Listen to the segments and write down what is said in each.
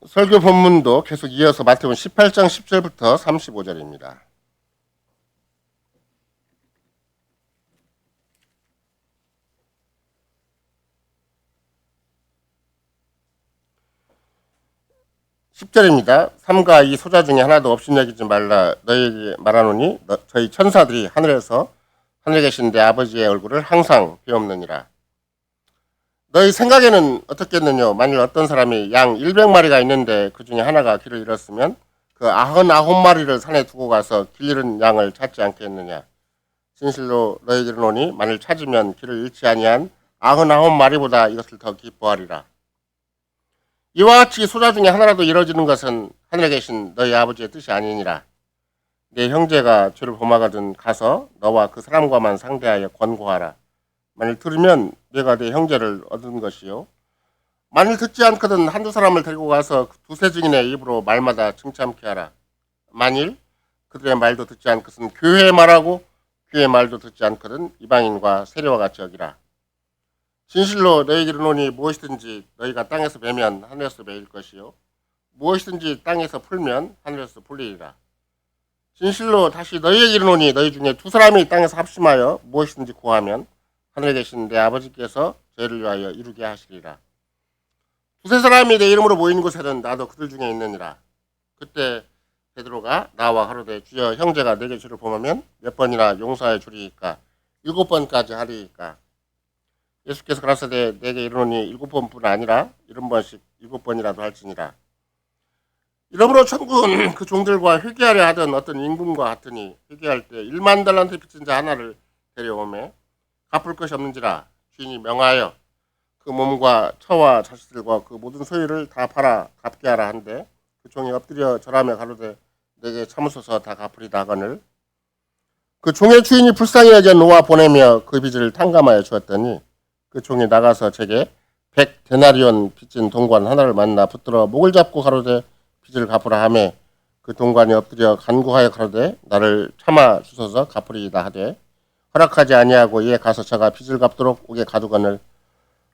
설교 본문도 계속 이어서 마태복음 18장 10절부터 35절입니다. (10절입니다) 삼가 이 소자 중에 하나도 업신여기지 말라 너희에게 말하노니 저희 천사들이 하늘에 계신 내 아버지의 얼굴을 항상 비옵느니라. 너희 생각에는 어떻겠느냐? 만일 어떤 사람이 양 100마리가 있는데 그 중에 하나가 길을 잃었으면 그 99마리를 산에 두고 가서 길 잃은 양을 찾지 않겠느냐? 진실로 너희에게 이르노니 만일 찾으면 길을 잃지 아니한 99마리보다 이것을 더 기뻐하리라. 이와 같이 소자 중에 하나라도 이루어지는 것은 하늘에 계신 너희 아버지의 뜻이 아니니라. 내 형제가 죄를 범하거든 가서 너와 그 사람과만 상대하여 권고하라. 만일 들으면 내가 내 형제를 얻은 것이요. 만일 듣지 않거든 한두 사람을 데리고 가서 두세 증인의 입으로 말마다 칭찬케 하라. 만일 그들의 말도 듣지 않거든 교회의 말하고 교회의 말도 듣지 않거든 이방인과 세리와 같이 여기라. 진실로 너희에게 이르노니 무엇이든지 너희가 땅에서 베면 하늘에서 베일 것이요. 무엇이든지 땅에서 풀면 하늘에서 풀리리라. 진실로 다시 너희에게 이르노니 너희 중에 두 사람이 땅에서 합심하여 무엇이든지 구하면 하늘에 계신 내 아버지께서 저희를 위하여 이루게 하시리라. 두세 사람이 내 이름으로 모이는 곳에는 나도 그들 중에 있느니라. 그때 베드로가 나와 가로되 주여 형제가 내게 죄를 범하면 몇 번이나 용서하여 주리이까? 7번까지 하리이까? 예수께서 가라사대 내게 이르노니 7번뿐 아니라 70번씩 7번이라도 할지니라. 이러므로 천국은 그 종들과 회개하려 하던 어떤 임금과 같으니 회개할 때 1만 달란트 빚진 자 하나를 데려오매 갚을 것이 없는지라. 주인이 명하여 그 몸과 처와 자식들과 그 모든 소유를 다 팔아 갚게 하라 한데 그 종이 엎드려 절하며 가로되 내게 참으소서 다 갚으리다 하거늘 그 종의 주인이 불쌍히 여겨 놓아 보내며 그 빚을 탕감하여 주었더니 그 종이 나가서 제게 100데나리온 빚진 동관 하나를 만나 붙들어 목을 잡고 가로되 빚을 갚으라 하매 그 동관이 엎드려 간구하여 가로되 나를 참아 주소서 갚으리이다 하되 허락하지 아니하고 이에 가서 저가 빚을 갚도록 옥에 가두거늘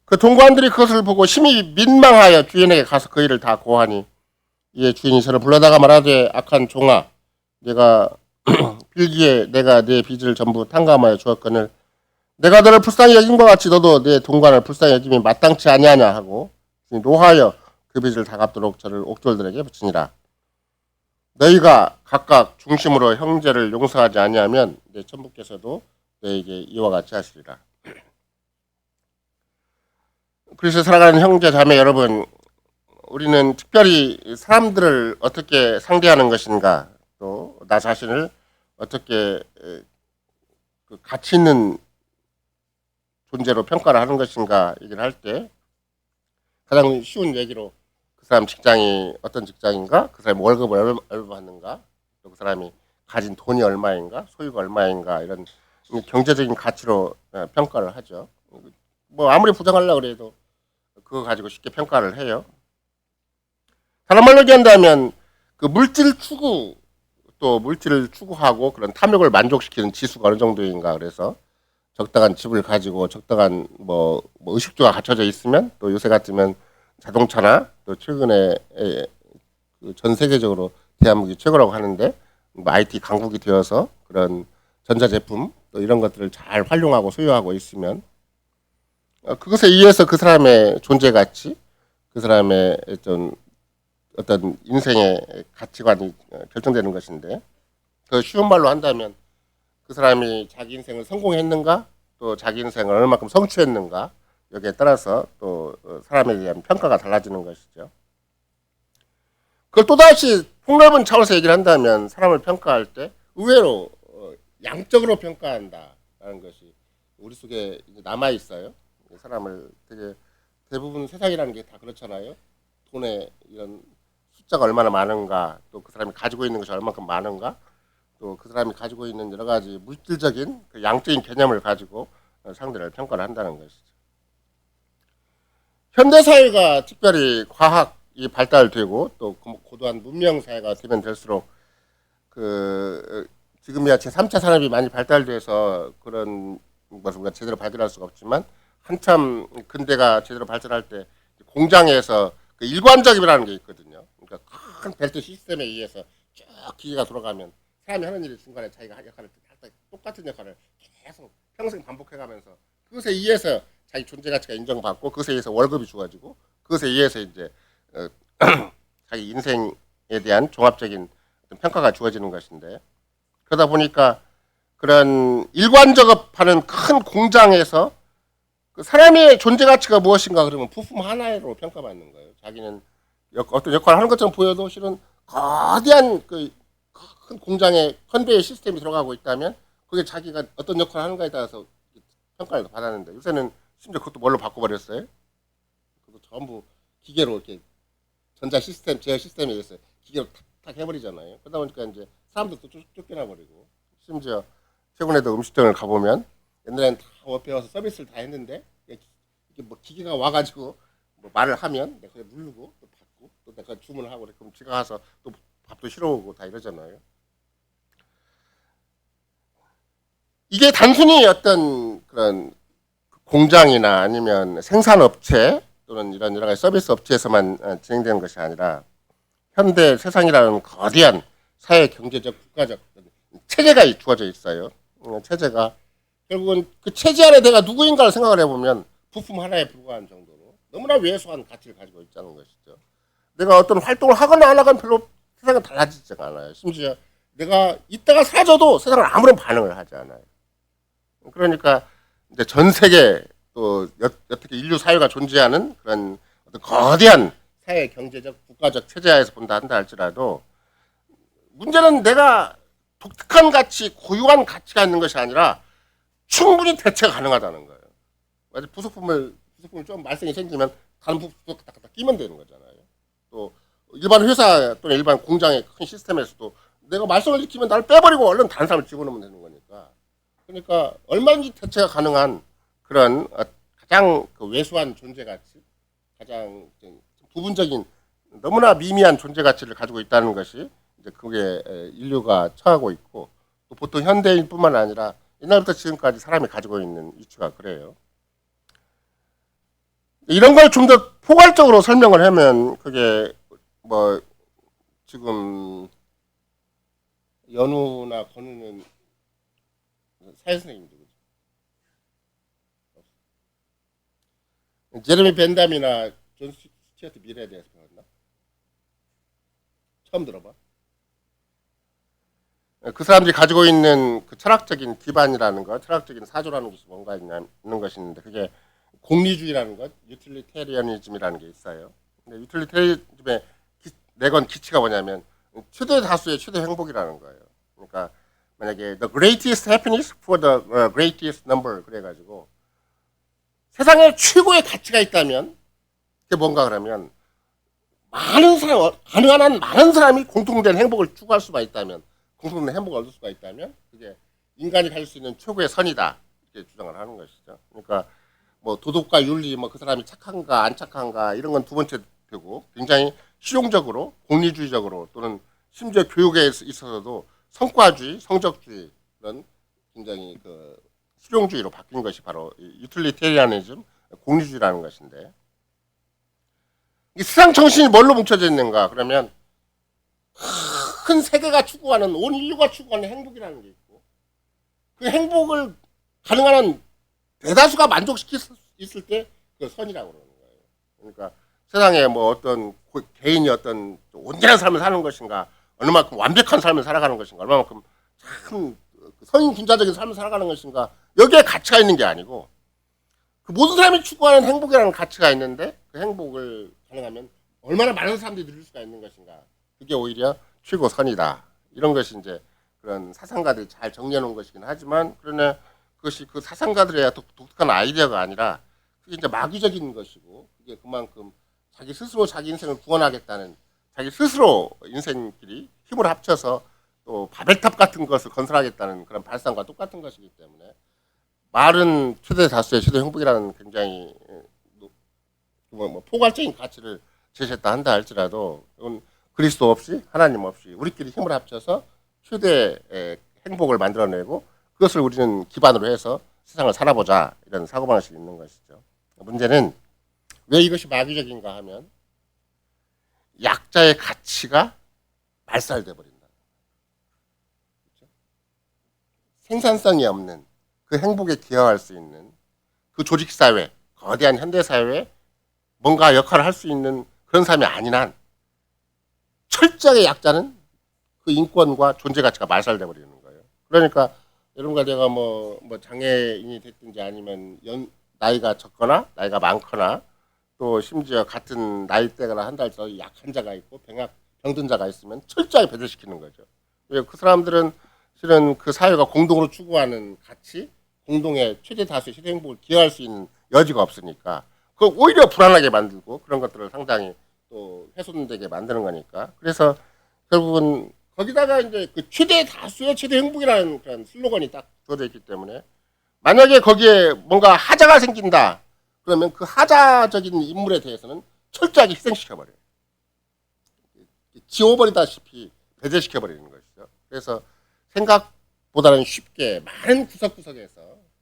그 동관들이 그것을 보고 심히 민망하여 주인에게 가서 그 일을 다 고하니 이에 주인이 저를 불러다가 말하되 악한 종아 내가 빌기에 내가 네 빚을 전부 탕감하여 주었거늘 내가 너를 불쌍히 여김과 같이 너도 내 동관을 불쌍히 여김이 마땅치 아니하냐 하고 노하여 그 빚을 다 갚도록 저를 옥졸들에게 붙이니라. 너희가 각각 중심으로 형제를 용서하지 아니하면 내 천부께서도 너에게 이와 같이 하시리라. 그리스도에 살아가는 형제 자매 여러분, 우리는 특별히 사람들을 어떻게 상대하는 것인가, 또 나 자신을 어떻게 가치 있는 존재로 평가를 하는 것인가 얘기를 할 때 가장 쉬운 얘기로 그 사람 직장이 어떤 직장인가, 그 사람이 월급을 얼마 받는가, 또 그 사람이 가진 돈이 얼마인가, 소유가 얼마인가 이런 경제적인 가치로 평가를 하죠. 뭐 아무리 부정하려고 그래도 그거 가지고 쉽게 평가를 해요. 다른 말로 얘기한다면 그 물질 추구, 또 물질을 추구하고 그런 탐욕을 만족시키는 지수가 어느 정도인가, 그래서 적당한 집을 가지고 적당한 뭐 의식주가 갖춰져 있으면, 또 요새 같으면 자동차나 또 최근에 전 세계적으로 대한민국이 최고라고 하는데 뭐 IT 강국이 되어서 그런 전자제품 또 이런 것들을 잘 활용하고 소유하고 있으면 그것에 의해서 그 사람의 존재 가치, 그 사람의 어떤 인생의 가치관이 결정되는 것인데, 그 쉬운 말로 한다면 그 사람이 자기 인생을 성공했는가, 또 자기 인생을 얼마만큼 성취했는가, 여기에 따라서 또 사람에 대한 평가가 달라지는 것이죠. 그걸 또다시 폭넓은 차원에서 얘기를 한다면 사람을 평가할 때 의외로 양적으로 평가한다라는 것이 우리 속에 남아 있어요. 사람을 대부분 세상이라는 게 다 그렇잖아요. 돈에 이런 숫자가 얼마나 많은가, 또 그 사람이 가지고 있는 것이 얼마큼 많은가, 또 그 사람이 가지고 있는 여러 가지 물질적인 그 양적인 개념을 가지고 상대를 평가를 한다는 것이죠. 현대 사회가 특별히 과학이 발달되고 또 고도한 문명 사회가 되면 될수록 지금이야 제3차 산업이 많이 발달돼서 그런 것을 우리가 제대로 발견할 수가 없지만, 한참 근대가 제대로 발전할 때 공장에서 그 일관적이라는 게 있거든요. 큰 벨트 시스템에 의해서 쭉 기계가 돌아가면 사람이 하는 일 중간에 자기가 역할을 똑같은 역할을 계속 평생 반복해가면서 그것에 의해서 자기 존재 가치가 인정받고 그것에 의해서 월급이 주어지고 그것에 의해서 이제 자기 인생에 대한 종합적인 평가가 주어지는 것인데 그러다 보니까 그런 일관 작업하는 큰 공장에서 그 사람의 존재 가치가 무엇인가 그러면 부품 하나로 평가받는 거예요. 자기는 어떤 역할을 하는 것처럼 보여도 실은 거대한 그 큰 공장에 컨베이어 시스템이 들어가고 있다면 그게 자기가 어떤 역할을 하는가에 따라서 평가를 받았는데 요새는 심지어 그것도 뭘로 바꿔버렸어요? 그것도 전부 기계로 이렇게 전자 시스템, 제어 시스템에 의해서 기계로 탁 해버리잖아요. 그러다 보니까 이제 사람들도 쫓겨나버리고 심지어 최근에도 음식점을 가보면 옛날에는 다 배워서 서비스를 다 했는데 이게 뭐 기계가 와가지고 뭐 말을 하면 내가 그냥 누르고 또 받고 또 내가 주문을 하고 그럼 지가 가서 또 밥도 실어오고 다 이러잖아요. 이게 단순히 어떤 그런 공장이나 아니면 생산업체 또는 이런 여러 가지 서비스 업체에서만 진행되는 것이 아니라 현대 세상이라는 거대한 사회 경제적 국가적 체제가 주어져 있어요. 체제가 결국은 그 체제 안에 내가 누구인가를 생각을 해보면 부품 하나에 불과한 정도로 너무나 왜소한 가치를 가지고 있다는 것이죠. 내가 어떤 활동을 하거나 안 하거나 별로 세상은 달라지지 않아요. 심지어 내가 이따가 사라져도 세상은 아무런 반응을 하지 않아요. 그러니까 이제 전 세계 또 어떻게 인류 사회가 존재하는 그런 어떤 거대한 사회 경제적 국가적 체제하에서 본다 한다 할지라도 문제는 내가 독특한 가치, 고유한 가치가 있는 것이 아니라 충분히 대체가 가능하다는 거예요. 부속품을 좀 말썽이 생기면 다른 부속 딱 끼면 되는 거잖아요. 또 일반 회사 또는 일반 공장의 큰 시스템에서도 내가 말썽을 일으키면 나를 빼버리고 얼른 다른 사람을 집어넣으면 되는 거니까. 그러니까 얼마든지 대체가 가능한 그런 가장 그 왜소한 존재 가치, 가장 부분적인 너무나 미미한 존재 가치를 가지고 있다는 것이 이제 그게 인류가 처하고 있고 또 보통 현대인뿐만 아니라 옛날부터 지금까지 사람이 가지고 있는 이치가 그래요. 이런 걸 좀 더 포괄적으로 설명을 하면 그게 뭐 지금 연우나 건우는 사회 선생님들 제레미 벤담이나 존 스튜어트 밀에 대해서 배웠나? 처음 들어봐. 그 사람들이 가지고 있는 그 철학적인 기반이라는 것, 철학적인 사조라는 것이 뭔가 있는 것이 있는데 그게 공리주의라는 것, 유틸리테리언이즘이라는 게 있어요. 근데 유틸리테리즘의 내건 기치가 뭐냐면 최대 다수의 최대 행복이라는 거예요. 그러니까 만약에 the greatest happiness for the greatest number 그래가지고 세상에 최고의 가치가 있다면 그게 뭔가 그러면 많은 사람 가능한 한 많은 사람이 공통된 행복을 추구할 수가 있다면 공통된 행복을 얻을 수가 있다면 그게 인간이 가질 수 있는 최고의 선이다 이렇게 주장을 하는 것이죠. 그러니까 뭐 도덕과 윤리 뭐 그 사람이 착한가 안 착한가 이런 건 두 번째 되고 굉장히 실용적으로 공리주의적으로 또는 심지어 교육에 있어서도 성과주의, 성적주의 그런 굉장히 그 실용주의로 바뀐 것이 바로 유틸리테리아니즘, 공리주의라는 것인데 이 세상 정신이 뭘로 뭉쳐져 있는가? 그러면 큰 세계가 추구하는 온 인류가 추구하는 행복이라는 게 있고 그 행복을 가능한 한 대다수가 만족시킬 수 있을 때 그 선이라고 그러는 거예요. 그러니까 세상에 뭐 어떤 개인이 어떤 온전한 삶을 사는 것인가, 얼마만큼 완벽한 삶을 살아가는 것인가, 얼마만큼 참 성인 군자적인 삶을 살아가는 것인가 여기에 가치가 있는 게 아니고 그 모든 사람이 추구하는 행복이라는 가치가 있는데 그 행복을 가능하면 얼마나 많은 사람들이 누릴 수가 있는 것인가 그게 오히려 최고선이다 이런 것이 이제 그런 사상가들이 잘 정리해 놓은 것이긴 하지만 그러나 그것이 그 사상가들의 독특한 아이디어가 아니라 그게 이제 마귀적인 것이고 그게 그만큼 자기 스스로 자기 인생을 구원하겠다는 자기 스스로 인생끼리 힘을 합쳐서 또 바벨탑 같은 것을 건설하겠다는 그런 발상과 똑같은 것이기 때문에 말은 최대 다수의 최대 행복이라는 굉장히 뭐 포괄적인 가치를 제시했다 한다 할지라도 이건 그리스도 없이 하나님 없이 우리끼리 힘을 합쳐서 최대 행복을 만들어내고 그것을 우리는 기반으로 해서 세상을 살아보자 이런 사고방식이 있는 것이죠. 문제는 왜 이것이 마귀적인가 하면 약자의 가치가 말살돼 버린다. 그렇죠? 생산성이 없는 그 행복에 기여할 수 있는 그 조직 사회, 거대한 현대 사회에 뭔가 역할을 할 수 있는 그런 사람이 아닌 한 철저하게 약자는 그 인권과 존재 가치가 말살돼 버리는 거예요. 그러니까 여러분과 제가 뭐 장애인이 됐든지 아니면 나이가 적거나 나이가 많거나 또 심지어 같은 나이대거나 한 달 더 약한 자가 있고 병든 자가 있으면 철저하게 배제시키는 거죠. 그 사람들은 실은 그 사회가 공동으로 추구하는 가치, 공동의 최대 다수의 최대 행복을 기여할 수 있는 여지가 없으니까 그 오히려 불안하게 만들고 그런 것들을 상당히 또 훼손되게 만드는 거니까. 그래서 결국은 거기다가 이제 그 최대 다수의 최대 행복이라는 그런 슬로건이 딱 주어져 있기 때문에 만약에 거기에 뭔가 하자가 생긴다 그러면 그 하자적인 인물에 대해서는 철저하게 희생시켜버려요. 지워버리다시피 배제시켜버리는 것이죠. 그래서 생각보다는 쉽게 많은 구석구석에서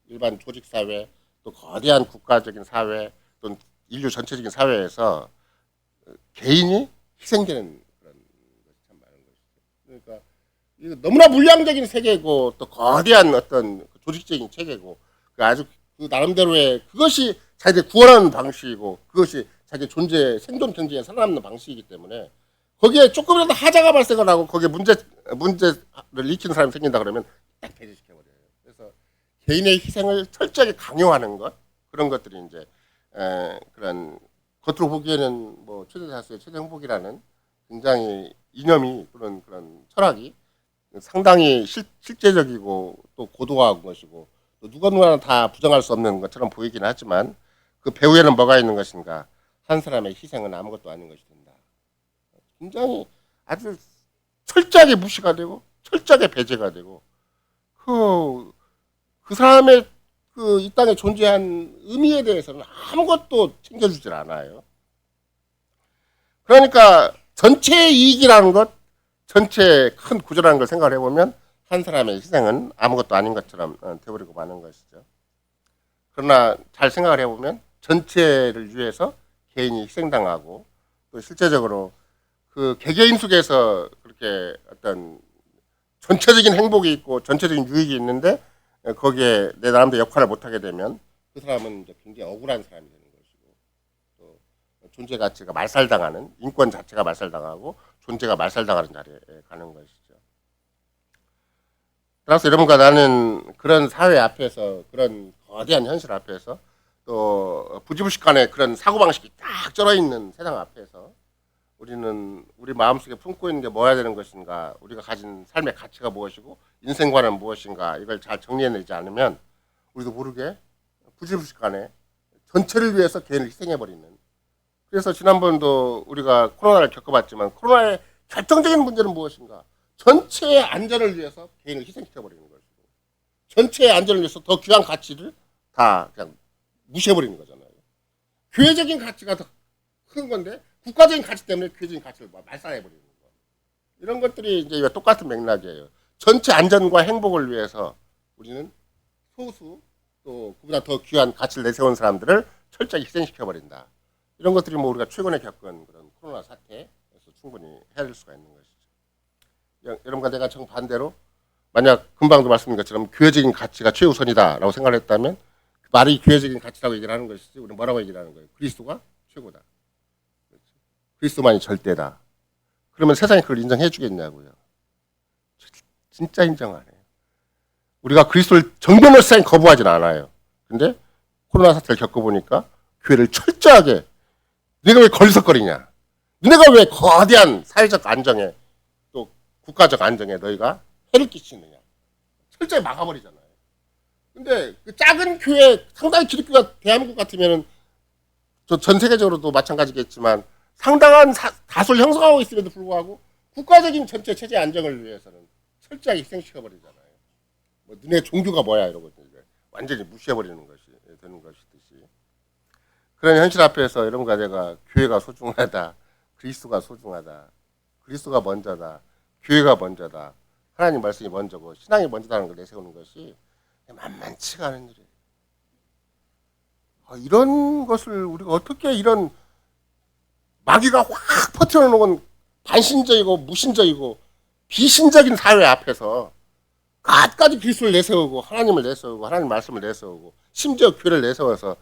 일반 조직사회 또 거대한 국가적인 사회 또 인류 전체적인 사회에서 개인이 희생되는 그런 것이 참 많은 것이죠. 그러니까 이거 너무나 물량적인 세계고 또 거대한 어떤 조직적인 체계고 아주 그 나름대로의 그것이 자기들 구원하는 방식이고 그것이 자기 존재 생존 경쟁에 살아남는 방식이기 때문에 거기에 조금이라도 하자가 발생을 하고 거기에 문제를 일으키는 사람이 생긴다 그러면 딱 배제시켜버려요. 그래서 개인의 희생을 철저하게 강요하는 것 그런 것들이 이제 그런 겉으로 보기에는 뭐 최대 다수의 최대 행복이라는 굉장히 이념이 그런 철학이 상당히 실제적이고 또 고도화한 것이고 또 누구나 다 부정할 수 없는 것처럼 보이긴 하지만 그 배후에는 뭐가 있는 것인가? 한 사람의 희생은 아무것도 아닌 것이 된다. 굉장히 아주 철저하게 무시가 되고 철저하게 배제가 되고 그 사람의 그 이 땅에 존재한 의미에 대해서는 아무것도 챙겨주질 않아요. 그러니까 전체의 이익이라는 것, 전체의 큰 구조라는 걸 생각을 해보면 한 사람의 희생은 아무것도 아닌 것처럼 되어버리고 마는 것이죠. 그러나 잘 생각을 해보면 전체를 위해서 개인이 희생당하고 또 실제적으로 그 개개인 속에서 그렇게 어떤 전체적인 행복이 있고 전체적인 유익이 있는데 거기에 내 나름대로 역할을 못하게 되면 그 사람은 이제 굉장히 억울한 사람이 되는 것이고 또 존재 가치가 말살당하는 인권 자체가 말살당하고 존재가 말살당하는 자리에 가는 것이죠. 따라서 여러분과 나는 그런 사회 앞에서 그런 거대한 현실 앞에서 또 부지불식간에 그런 사고방식이 딱 쩔어있는 세상 앞에서 우리는 우리 마음속에 품고 있는 게 뭐야 되는 것인가 우리가 가진 삶의 가치가 무엇이고 인생관은 무엇인가 이걸 잘 정리해내지 않으면 우리도 모르게 부지불식간에 전체를 위해서 개인을 희생해버리는 그래서 지난번도 우리가 코로나를 겪어봤지만 코로나의 결정적인 문제는 무엇인가 전체의 안전을 위해서 개인을 희생시켜버리는 것이고 전체의 안전을 위해서 더 귀한 가치를 다 그냥 무시해버리는 거잖아요. 교회적인 가치가 더 큰 건데 국가적인 가치 때문에 교회적인 가치를 말살해버리는 거. 이런 것들이 이제 똑같은 맥락이에요. 전체 안전과 행복을 위해서 우리는 소수 또 그보다 더 귀한 가치를 내세운 사람들을 철저히 희생시켜버린다. 이런 것들이 뭐 우리가 최근에 겪은 그런 코로나 사태에서 충분히 헤아릴 수가 있는 것이죠. 여러분과 내가 정반대로 만약 금방도 말씀드린 것처럼 교회적인 가치가 최우선이다라고 생각을 했다면 그 말이 교회적인 가치라고 얘기를 하는 것이지 우리는 뭐라고 얘기를 하는 거예요? 그리스도가 최고다. 그리스도만이 절대다. 그러면 세상이 그걸 인정해 주겠냐고요. 진짜 인정 안 해요. 우리가 그리스도를 정면으로 세상에 거부하진 않아요. 근데 코로나 사태를 겪어보니까 교회를 철저하게 너네가 왜 걸리석거리냐. 너네가 왜 거대한 사회적 안정에 또 국가적 안정에 너희가 해를 끼치느냐. 철저히 막아버리잖아요. 근데 그 작은 교회 상당히 기독교가 대한민국 같으면은 전 세계적으로도 마찬가지겠지만 상당한 다수를 형성하고 있음에도 불구하고 국가적인 전체 체제 안정을 위해서는 철저하게 희생시켜버리잖아요. 뭐 너네 종교가 뭐야 이러고 완전히 무시해버리는 것이 되는 것이듯이 그런 현실 앞에서 여러분과 제가 교회가 소중하다, 그리스도가 소중하다, 그리스도가 먼저다, 교회가 먼저다, 하나님 말씀이 먼저고 신앙이 먼저다는 걸 내세우는 것이 만만치가 않은 일이에요. 이런 것을 우리가 어떻게 이런 마귀가 확 퍼뜨려 놓은 반신적이고 무신적이고 비신적인 사회 앞에서 끝까지 그리스도를 내세우고 하나님을 내세우고 하나님 말씀을 내세우고 심지어 교회를 내세워서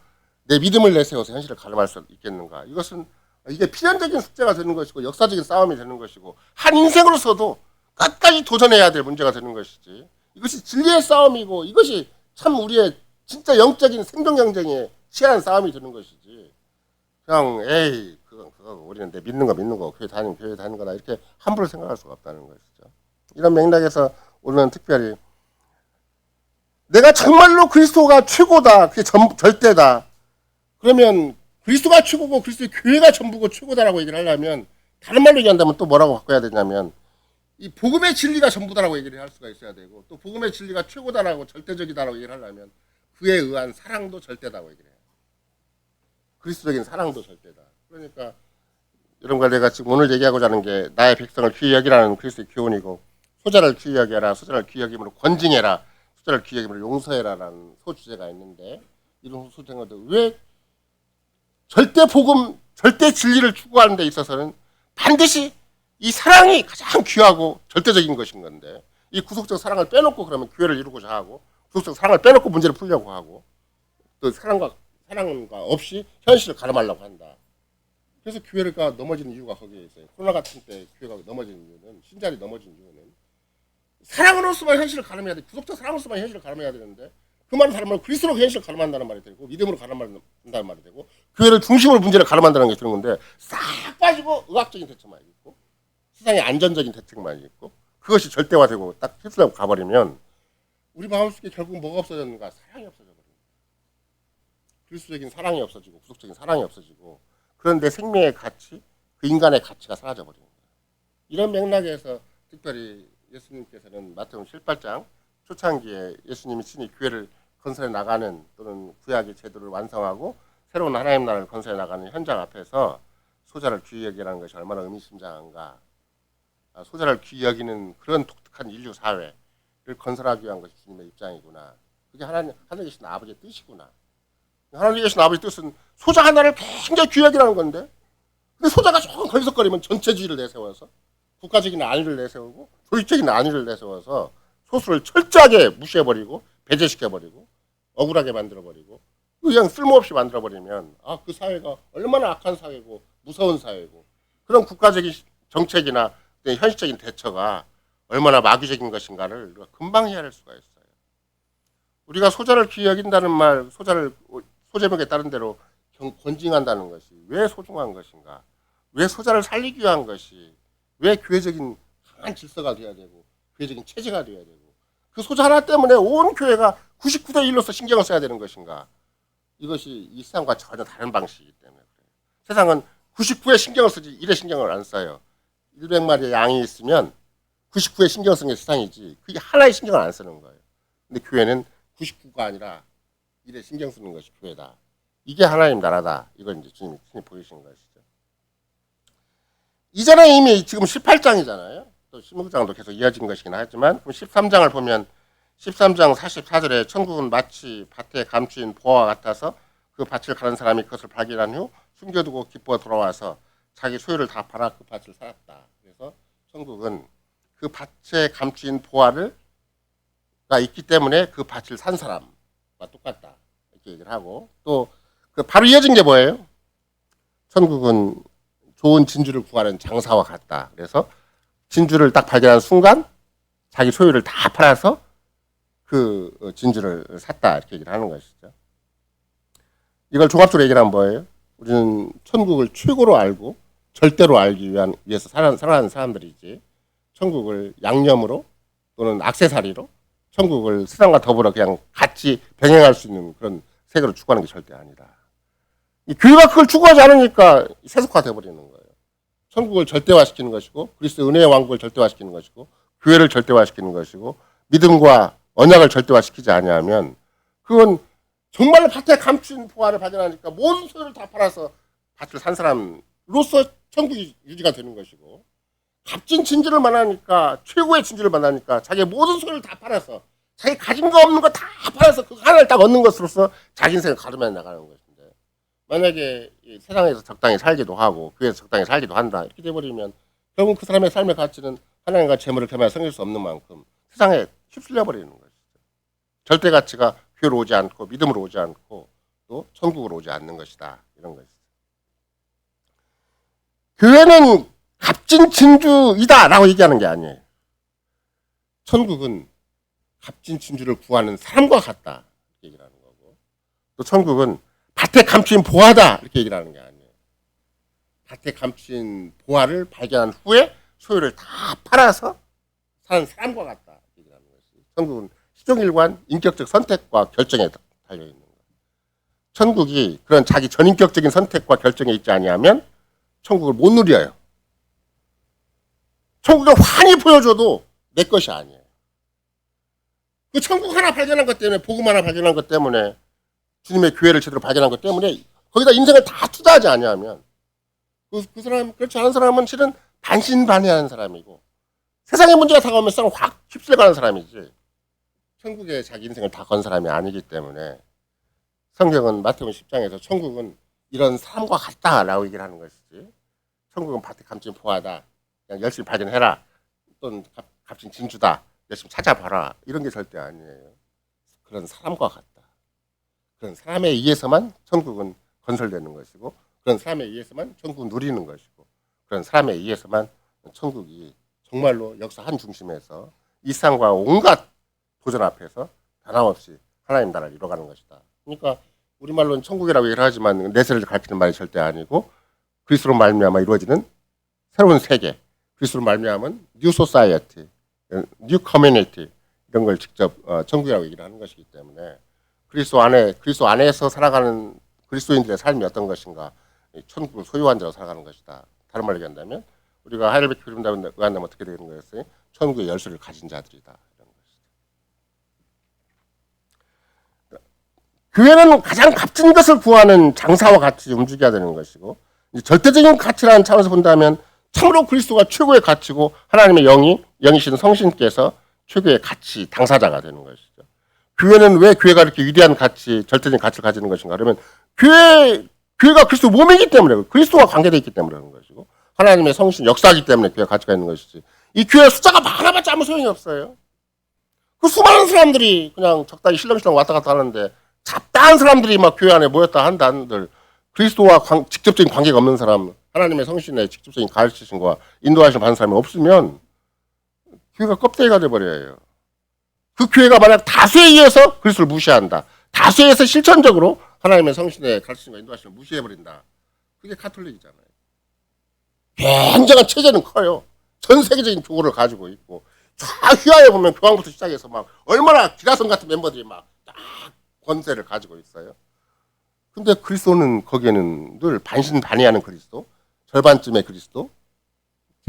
내 믿음을 내세워서 현실을 가늠할 수 있겠는가? 이것은 이게 필연적인 숙제가 되는 것이고 역사적인 싸움이 되는 것이고 한 인생으로서도 끝까지 도전해야 될 문제가 되는 것이지. 이것이 진리의 싸움이고 이것이 참 우리의 진짜 영적인 생존 경쟁에 치열한 싸움이 되는 것이지. 그냥 에이 그거 우리는 내 믿는 거 교회 다니는 거다 이렇게 함부로 생각할 수가 없다는 것이죠. 이런 맥락에서 오늘은 특별히 내가 정말로 그리스도가 최고다, 그게 절대다. 그러면 그리스도가 최고고 그리스도의 교회가 전부고 최고다라고 얘기를 하려면 다른 말로 얘기한다면 또 뭐라고 바꿔야 되냐면 이 복음의 진리가 전부다라고 얘기를 할 수가 있어야 되고 또 복음의 진리가 최고다라고 절대적이다라고 얘기를 하려면 그에 의한 사랑도 절대다라고 얘기를 해요. 그리스도적인 사랑도 절대다. 그러니까 여러분과 내가 지금 오늘 얘기하고자 하는 게 나의 백성을 귀히 여기라는 그리스도의 교훈이고 소자를 귀히 여겨라, 소자를 귀히 여김으로 권징해라, 소자를 귀히 여김으로 용서해라라는 소주제가 있는데 이런 소주제가 왜 절대 복음, 절대 진리를 추구하는 데 있어서는 반드시 이 사랑이 가장 귀하고 절대적인 것인 건데 이 구속적 사랑을 빼놓고 그러면 교회를 이루고자 하고 구속적 사랑을 빼놓고 문제를 풀려고 하고 또 사랑과 없이 현실을 가늠하려고 한다. 그래서 교회가 넘어지는 이유가 거기에 있어요. 코로나 같은 때 교회가 넘어지는 이유는 신자리 넘어지는 이유는 사랑으로서만 현실을 가늠해야 돼. 구속적 사랑으로서만 현실을 가늠해야 되는데 그 말은 다른 말로 그리스도로 현실을 가늠한다는 말이 되고 믿음으로 가늠한다는 말이 되고 교회를 중심으로 문제를 가늠한다는 게 되는 건데 싹 빠지고 의학적인 대책만 있고 세상의 안전적인 대책만 있고 그것이 절대화되고 딱 휩쓸려 가버리면 우리 마음속에 결국 뭐가 없어졌는가? 사랑이 없어져 버립니다. 그리스도적인 사랑이 없어지고 구속적인 사랑이 없어지고 그런데 생명의 가치, 그 인간의 가치가 사라져 버립니다. 이런 맥락에서 특별히 예수님께서는 마태복음 18장 초창기에 예수님이 친히 교회를 건설해 나가는 또는 구약의 제도를 완성하고 새로운 하나님 나라를 건설해 나가는 현장 앞에서 소자를 귀히 여기라는 것이 얼마나 의미심장한가. 소자를 귀히 여기는 그런 독특한 인류 사회를 건설하기 위한 것이 주님의 입장이구나. 그게 하나님에 계신 아버지의 뜻이구나. 하나님에 계신 아버지의 뜻은 소자 하나를 굉장히 귀히 여기라는 건데 근데 소자가 조금 걸리적거리면 전체주의를 내세워서 국가적인 안위를 내세우고 조직적인 안위를 내세워서 소수를 철저하게 무시해버리고 배제시켜버리고 억울하게 만들어버리고 그냥 쓸모없이 만들어버리면 그 사회가 얼마나 악한 사회고 무서운 사회고 그런 국가적인 정책이나 현실적인 대처가 얼마나 마귀적인 것인가를 우리가 금방 헤아릴 수가 있어요. 우리가 소자를 귀히 여긴다는 말, 소제목에 따른 대로 권징한다는 것이 왜 소중한 것인가? 왜 소자를 살리기 위한 것이 왜 교회적인 강한 질서가 돼야 되고 교회적인 체제가 돼야 되고 그 소자 하나 때문에 온 교회가 99대 1로서 신경을 써야 되는 것인가? 이것이 이 세상과 전혀 다른 방식이기 때문에 그래요. 세상은 99에 신경을 쓰지 1에 신경을 안 써요. 100마리의 양이 있으면 99에 신경 쓰는 게 세상이지 그게 하나에 신경을 안 쓰는 거예요. 근데 교회는 99가 아니라 1에 신경 쓰는 것이 교회다. 이게 하나님 나라다. 이걸 이제 주님이 보이신 것이죠. 이전에 이미 지금 18장이잖아요. 또 16장도 계속 이어진 것이긴 하지만 13장을 보면 13장 44절에 천국은 마치 밭에 감추인 보화와 같아서 그 밭을 가는 사람이 그것을 발견한 후 숨겨두고 기뻐 돌아와서 자기 소유를 다 팔아 그 밭을 살았다. 그래서 천국은 그 밭에 감추인 보화가 있기 때문에 그 밭을 산 사람과 똑같다. 이렇게 얘기를 하고 또 그 바로 이어진 게 뭐예요? 천국은 좋은 진주를 구하는 장사와 같다. 그래서 진주를 딱 발견한 순간 자기 소유를 다 팔아서 그 진주를 샀다. 이렇게 얘기를 하는 것이죠. 이걸 종합적으로 얘기를 하면 뭐예요? 우리는 천국을 최고로 알고 절대로 알기 위해서 살아가는 사람들이지 천국을 양념으로 또는 액세서리로 천국을 세상과 더불어 그냥 같이 병행할 수 있는 그런 세계로 추구하는 게 절대 아니다. 이 교회가 그걸 추구하지 않으니까 세속화되어 버리는 거예요. 천국을 절대화시키는 것이고 그리스도의 은혜의 왕국을 절대화시키는 것이고 교회를 절대화시키는 것이고 믿음과 언약을 절대화시키지 아니하면 그건 정말 밭에 감춘 보화를 발견하니까 모든 소유를 다 팔아서 밭을 산 사람으로서 천국이 유지가 되는 것이고 값진 진주를 만나니까 최고의 진주를 만나니까 자기의 모든 소유를 다 팔아서 자기 가진 거 없는 거 다 팔아서 그 하나를 딱 얻는 것으로서 자기 인생을 가름해 나가는 것인데 만약에 이 세상에서 적당히 살기도 하고 교회에서 적당히 살기도 한다 이렇게 돼버리면 결국 그 사람의 삶의 가치는 하나님과 재물을 겸하여 섬길 수 없는 만큼 세상에 휩쓸려 버리는 것이죠. 절대 가치가 교회로 오지 않고 믿음으로 오지 않고 또 천국으로 오지 않는 것이다. 이런 것이죠. 교회는 값진 진주이다라고 얘기하는 게 아니에요. 천국은 값진 진주를 구하는 사람과 같다 이렇게 얘기를 하는 거고, 또 천국은 밭에 감춘 보화다 이렇게 얘기를 하는 게 아니에요. 밭에 감춘 보화를 발견한 후에 소유를 다 팔아서 사는 사람과 같다 얘기를 하는 것이, 천국은 시종일관 인격적 선택과 결정에 달려 있는 거예요. 천국이 그런 자기 전인격적인 선택과 결정에 있지 아니하면 천국을 못 누려요. 천국을 환히 보여줘도 내 것이 아니에요. 그 천국 하나 발견한 것 때문에, 복음 하나 발견한 것 때문에, 주님의 교회를 제대로 발견한 것 때문에 거기다 인생을 다 투자하지 아니하면 그 사람, 그렇지 않은 사람은 실은 반신반의하는 사람이고 세상의 문제가 다가오면 확 휩쓸려가는 사람이지, 천국에 자기 인생을 다 건 사람이 아니기 때문에 성경은 마태복음 10장에서 천국은 이런 사람과 같다라고 얘기를 하는 것이지, 천국은 밭에 감춘 보화다, 그냥 열심히 발견해라, 또는 값진 진주다, 열심히 찾아봐라, 이런 게 절대 아니에요. 그런 사람과 같다. 그런 사람에 의해서만 천국은 건설되는 것이고, 그런 사람에 의해서만 천국을 누리는 것이고, 그런 사람에 의해서만 천국이 정말로 역사 한 중심에서 이 세상과 온갖 도전 앞에서 변함없이 하나님 나라를 이뤄가는 것이다. 그러니까 우리말로는 천국이라고 얘기를 하지만 내세를 가리키는 말이 절대 아니고, 그리스도로 말미암아 이루어지는 새로운 세계, 그리스도로 말미암은 뉴 소사이어티, 뉴 커뮤니티, 이런 걸 직접 천국이라고 얘기를 하는 것이기 때문에 그리스도 안에서 살아가는 그리스도인들의 삶이 어떤 것인가, 천국을 소유한 자로 살아가는 것이다. 다른 말로 얘기한다면 우리가 하이델베르크 흐름에 의한다면 어떻게 되는 거였어요? 천국의 열쇠를 가진 자들이다. 이런 것이다. 교회는 가장 값진 것을 구하는 장사와 같이 움직여야 되는 것이고, 절대적인 가치라는 차원에서 본다면 참으로 그리스도가 최고의 가치고 하나님의 영이신 성신께서 최고의 가치 당사자가 되는 것이죠. 교회는 왜 교회가 이렇게 위대한 가치, 절대적인 가치를 가지는 것인가? 그러면 교회가 그리스도 몸이기 때문에, 그리스도와 관계되어 있기 때문에 그런 것이고, 하나님의 성신 역사이기 때문에 교회가 가치가 있는 것이지, 이 교회 숫자가 많아봤자 아무 소용이 없어요. 그 수많은 사람들이 그냥 적당히 실렁실렁 왔다 갔다 하는데, 잡다한 사람들이 막 교회 안에 모였다 한다 한들, 그리스도와 직접적인 관계가 없는 사람, 하나님의 성신의 직접적인 가르치심과 인도하심을 받는 사람이 없으면 교회가 껍데기가 돼버려요. 그 교회가 만약 다수에 의해서 그리스도를 무시한다, 다수에서 실천적으로 하나님의 성신의 가르치심과 인도하심을 무시해버린다, 그게 가톨릭이잖아요. 굉장한 체제는 커요. 전 세계적인 교구를 가지고 있고, 휘하에 보면 교황부터 시작해서 막 얼마나 기라성 같은 멤버들이 막 딱 권세를 가지고 있어요. 근데 그리스도는 거기에는 늘 반신반의하는 그리스도, 절반쯤의 그리스도,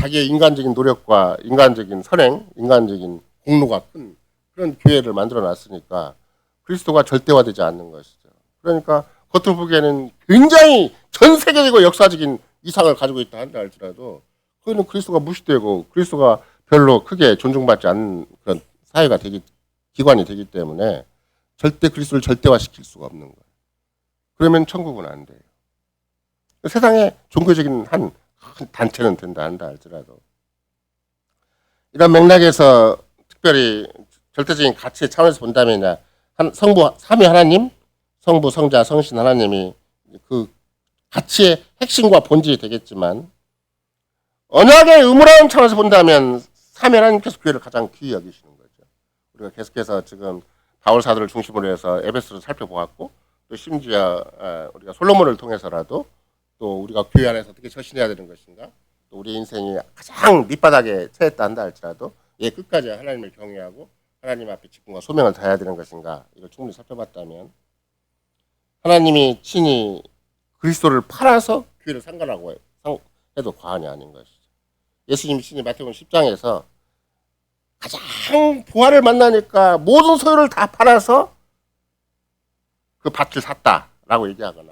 자기의 인간적인 노력과 인간적인 선행, 인간적인 공로가 큰 그런 교회를 만들어 놨으니까 그리스도가 절대화되지 않는 것이죠. 그러니까 겉으로 보기에는 굉장히 전 세계적이고 역사적인 이상을 가지고 있다 한다 할지라도 거기는 그리스도가 무시되고 그리스도가 별로 크게 존중받지 않는 그런 사회가 기관이 되기 때문에 절대 그리스도를 절대화시킬 수가 없는 거예요. 그러면 천국은 안 돼요. 세상에 종교적인 한 단체는 된다 한다 할지라도, 이런 맥락에서 특별히 절대적인 가치의 차원에서 본다면 성부 삼위 하나님, 성부, 성자, 성신 하나님이 그 가치의 핵심과 본질이 되겠지만, 언약의 의무라는 차원에서 본다면 삼위 하나님께서 교회를 가장 귀히 여기시는 거죠. 우리가 계속해서 지금 바울 사도를 중심으로 해서 에베소를 살펴보았고, 또 심지어 우리가 솔로몬을 통해서라도 또 우리가 교회 안에서 어떻게 처신해야 되는 것인가, 또 우리 인생이 가장 밑바닥에 처했다 한다 할지라도 끝까지 하나님을 경외하고 하나님 앞에 직분과 소명을 다해야 되는 것인가, 이걸 충분히 살펴봤다면 하나님이 친히 그리스도를 팔아서 교회를 상관하고 해도 과언이 아닌 것이죠. 예수님이 친히 마태복음 10장에서 가장 부활을 만나니까 모든 소유를 다 팔아서 그 밭을 샀다라고 얘기하거나,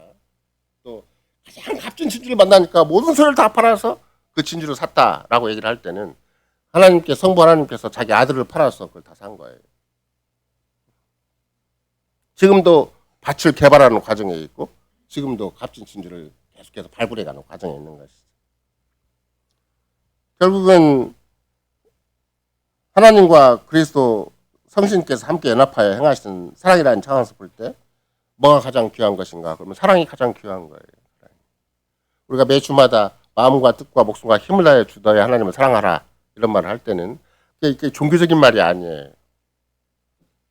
또 가장 값진 진주를 만나니까 모든 소유를 다 팔아서 그 진주를 샀다라고 얘기를 할 때는 성부 하나님께서 자기 아들을 팔아서 그걸 다 산 거예요. 지금도 밭을 개발하는 과정에 있고, 지금도 값진 진주를 계속해서 발굴해가는 과정에 있는 것이죠. 결국은 하나님과 그리스도 성신께서 함께 연합하여 행하시는 사랑이라는 차원에서 볼 때 뭐가 가장 귀한 것인가? 그러면 사랑이 가장 귀한 거예요. 우리가 매 주마다 마음과 뜻과 목숨과 힘을 다해 주 너의 하나님을 사랑하라 이런 말을 할 때는 이게 종교적인 말이 아니에요.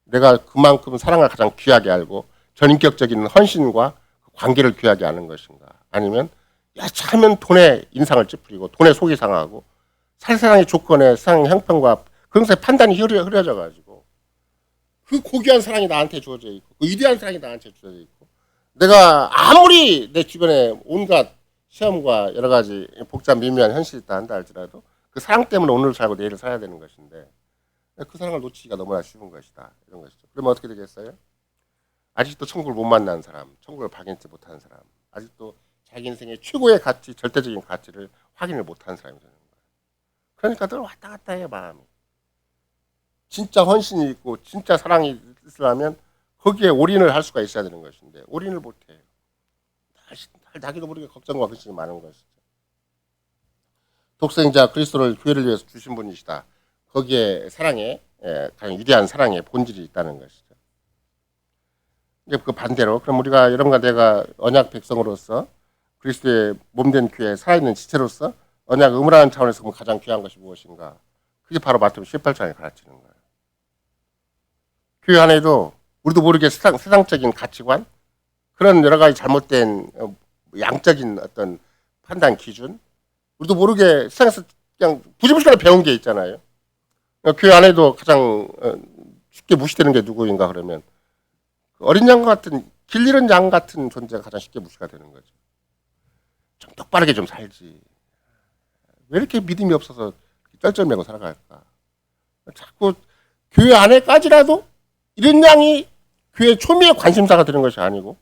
내가 그만큼 사랑을 가장 귀하게 알고 전인격적인 헌신과 관계를 귀하게 아는 것인가? 아니면 야차하면 돈에 인상을 찌푸리고 돈에 속이 상하고 세상의 조건에 세상의 형편과 그런 것에 판단이 흐려져 가지고 그 고귀한 사랑이 나한테 주어져 있고 그 위대한 사랑이 나한테 주어져 있고 내가 아무리 내 주변에 온갖 시험과 여러 가지 복잡 미묘한 현실이 있다 한다 할지라도 그 사랑 때문에 오늘을 살고 내일을 살아야 되는 것인데 그 사랑을 놓치기가 너무나 쉬운 것이다. 이런 것이죠. 그러면 어떻게 되겠어요? 아직도 천국을 못 만난 사람, 천국을 발견치 못한 사람, 아직도 자기 인생의 최고의 가치, 절대적인 가치를 확인을 못한 사람이 되는 거예요. 그러니까 늘 왔다 갔다 해 마음이. 진짜 헌신이 있고 진짜 사랑이 있으려면 거기에 올인을 할 수가 있어야 되는 것인데 올인을 못해요. 자기도 모르게 걱정과 근심이 많은 것이죠. 독생자 그리스도를 교회를 위해서 주신 분이시다. 거기에 사랑의 가장 위대한 사랑의 본질이 있다는 것이죠. 이제 그 반대로 그럼 우리가 여러분과 내가 언약 백성으로서 그리스도의 몸된 교회에 살아있는 지체로서 언약 의무라는 차원에서 보면 가장 귀한 것이 무엇인가? 그게 바로 마태복음 18장에 가르치는 거예요. 교회 안에도 우리도 모르게 세상적인 가치관 그런 여러 가지 잘못된 양적인 어떤 판단 기준 우리도 모르게 세상에서 그냥 부지불식하게 배운 게 있잖아요. 교회 안에도 가장 쉽게 무시되는 게 누구인가 그러면 어린 양 같은 길 잃은 양 같은 존재가 가장 쉽게 무시가 되는 거죠. 좀 똑바르게 좀 살지. 왜 이렇게 믿음이 없어서 쩔쩔매고 살아갈까? 자꾸 교회 안에까지라도 이런 양이 교회 초미의 관심사가 되는 것이 아니고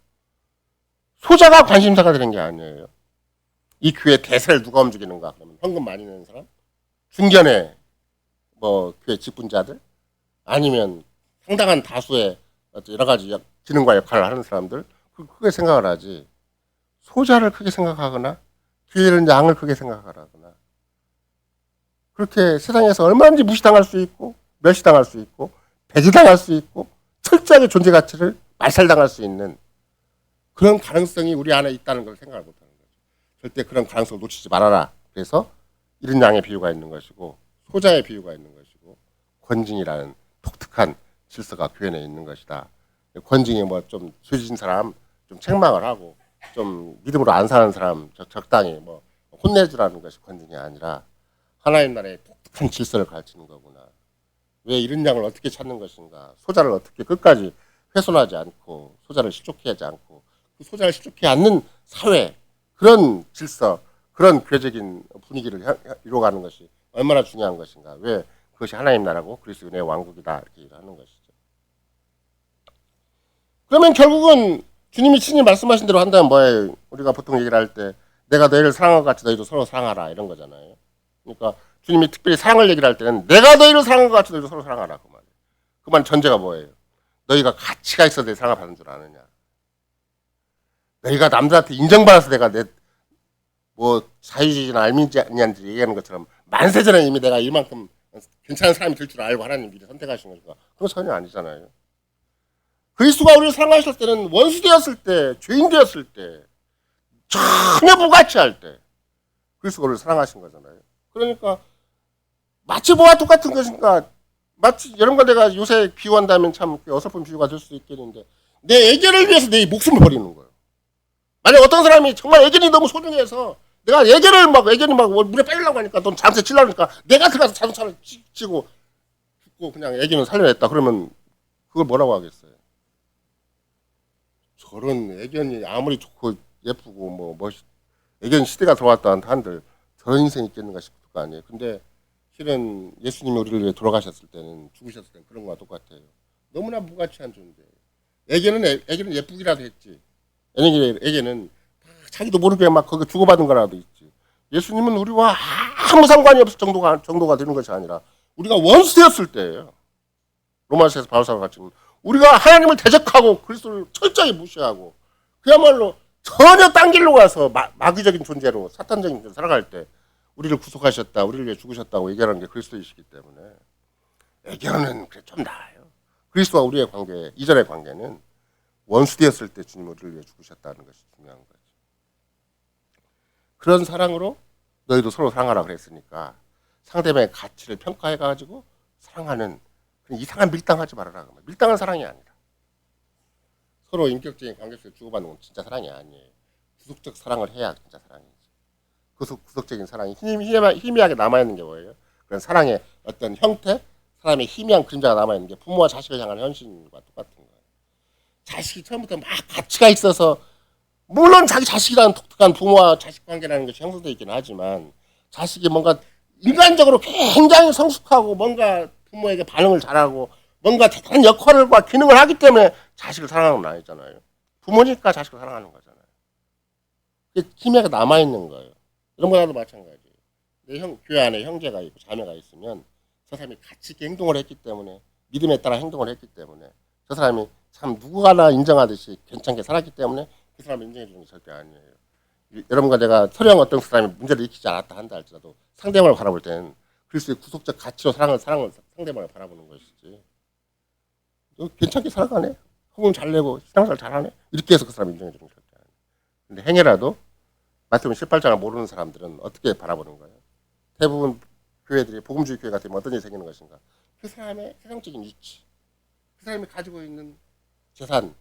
소자가 관심사가 되는 게 아니에요. 이 교회 대세를 누가 움직이는가? 그러면 현금 많이 내는 사람, 중견의 뭐 교회 직분자들, 아니면 상당한 다수의 여러 가지 기능과 역할을 하는 사람들, 크게 생각을 하지. 소자를 크게 생각하거나 교회를 양을 크게 생각하거나 그렇게 세상에서 얼마든지 무시당할 수 있고 멸시당할 수 있고 배제당할 수 있고 철저하게 존재 가치를 말살당할 수 있는 그런 가능성이 우리 안에 있다는 걸 생각을 못하는 거죠. 절대 그런 가능성을 놓치지 말아라. 그래서 이런 양의 비유가 있는 것이고 소자의 비유가 있는 것이고 권징이라는 독특한 질서가 교회 내에 있는 것이다. 권징이 뭐 좀 죄진 사람 좀 책망을 하고 좀 믿음으로 안 사는 사람 적당히 뭐 혼내주라는 것이 권징이 아니라 하나님 나라의 독특한 질서를 가르치는 거구나. 왜 이런 양을 어떻게 찾는 것인가? 소자를 어떻게 끝까지 훼손하지 않고 소자를 실족해 하지 않고 그 소자를 실족해 않는 사회 그런 질서 그런 교회적인 분위기를 이루어가는 것이 얼마나 중요한 것인가? 왜 그것이 하나님 나라고 그리스도 은혜의 왕국이다 이렇게 하는 것이죠. 그러면 결국은 주님이 친히 말씀하신 대로 한다면 뭐예요? 우리가 보통 얘기를 할 때 내가 너희를 사랑한 것 같이 너희도 서로 사랑하라 이런 거잖아요. 그러니까 주님이 특별히 사랑을 얘기를 할 때는 내가 너희를 사랑한 것 같이 너희도 서로 사랑하라 그 말이에요. 그 말 전제가 뭐예요? 너희가 가치가 있어 내 사랑을 받는 줄 아느냐? 너희가 남들한테 인정받아서 내가 내 뭐 자유주의나 알민주의인지 얘기하는 것처럼 만세 전에 이미 내가 이만큼 괜찮은 사람이 될 줄 알고 하나님 미리 선택하신 거니까 그건 전혀 아니잖아요. 그리스도가 우리를 사랑하실 때는 원수 되었을 때, 죄인 되었을 때, 전혀 무가치할 때 그리스도가 우리를 사랑하신 거잖아요. 그러니까 마치 뭐와 똑같은 것인가? 마치 여러분과 내가 요새 비유한다면 참 어설픈 비유가 될 수도 있겠는데 내 애견을 위해서 내 목숨을 버리는 거예요. 만약 어떤 사람이 정말 애견이 너무 소중해서 내가 애견이 막 물에 빠지려고 하니까 넌 잠새 치려니까 내가 들어가서 자동차를 치고 죽고 그냥 애견을 살려냈다. 그러면 그걸 뭐라고 하겠어요? 저런 애견이 아무리 좋고 예쁘고 뭐 애견 시대가 들어왔다 한들 저런 인생이 있겠는가 싶을 거 아니에요. 근데 실은 예수님이 우리를 위해 돌아가셨을 때는 죽으셨을 때는 그런 거와 똑같아요. 너무나 무가치한 존재예요. 애견은 예쁘기라도 했지. 애견은 자기도 모르게 막 거기 주고받은 거라도 있지. 예수님은 우리와 아무 상관이 없을 정도가 되는 것이 아니라 우리가 원수 되었을 때예요. 로마서에서 바울사가 같이 우리가 하나님을 대적하고 그리스도를 철저히 무시하고 그야말로 전혀 딴 길로 가서 마귀적인 존재로 사탄적인 존재로 살아갈 때 우리를 구속하셨다, 우리를 위해 죽으셨다고 얘기하는 게 그리스도이시기 때문에 애교는 그래 좀 나아요. 그리스도와 우리의 관계, 이전의 관계는 원수 되었을 때 주님 우리를 위해 죽으셨다는 것이 중요한 거죠. 그런 사랑으로 너희도 서로 사랑하라 그랬으니까 상대방의 가치를 평가해가지고 사랑하는 그런 이상한 밀당하지 말아라. 밀당은 사랑이 아니라 서로 인격적인 관계에서 주고받는 건 진짜 사랑이 아니에요. 구속적 사랑을 해야 진짜 사랑이지. 구속적인 사랑이 희미하게 남아있는 게 뭐예요? 그런 사랑의 어떤 형태, 사람의 희미한 그림자가 남아있는 게 부모와 자식을 향한 헌신과 똑같은 거예요. 자식이 처음부터 막 가치가 있어서 물론 자기 자식이라는 독특한 부모와 자식 관계라는 것이 형성되어 있긴 하지만 자식이 뭔가 인간적으로 굉장히 성숙하고 뭔가 부모에게 반응을 잘하고 뭔가 대단한 역할과 기능을 하기 때문에 자식을 사랑하는 건 아니잖아요. 부모니까 자식을 사랑하는 거잖아요. 그게 희미하게 남아있는 거예요. 이런 거라도 마찬가지예요. 교회 안에 형제가 있고 자매가 있으면 저 사람이 가치 있게 행동을 했기 때문에 믿음에 따라 행동을 했기 때문에 저 사람이 참 누구나 인정하듯이 괜찮게 살았기 때문에 그 사람을 인정해 주는 게 절대 아니에요. 여러분과 내가 서령 어떤 사람이 문제를 일으키지 않았다 한다 할지라도 상대방을 바라볼 때는 그리스도의 구속적 가치로 사랑을 상대방을 바라보는 것이지. 너 괜찮게 살아가네? 헌금 잘 내고 신앙생활 잘하네? 이렇게 해서 그 사람 인정해 주는 게 절대 아니에요. 근데 행여라도 마태복음 18장을 모르는 사람들은 어떻게 바라보는 거예요? 대부분 교회들이 복음주의 교회 같으면 어떤 일이 생기는 것인가? 그 사람의 세상적인 위치, 그 사람이 가지고 있는 재산,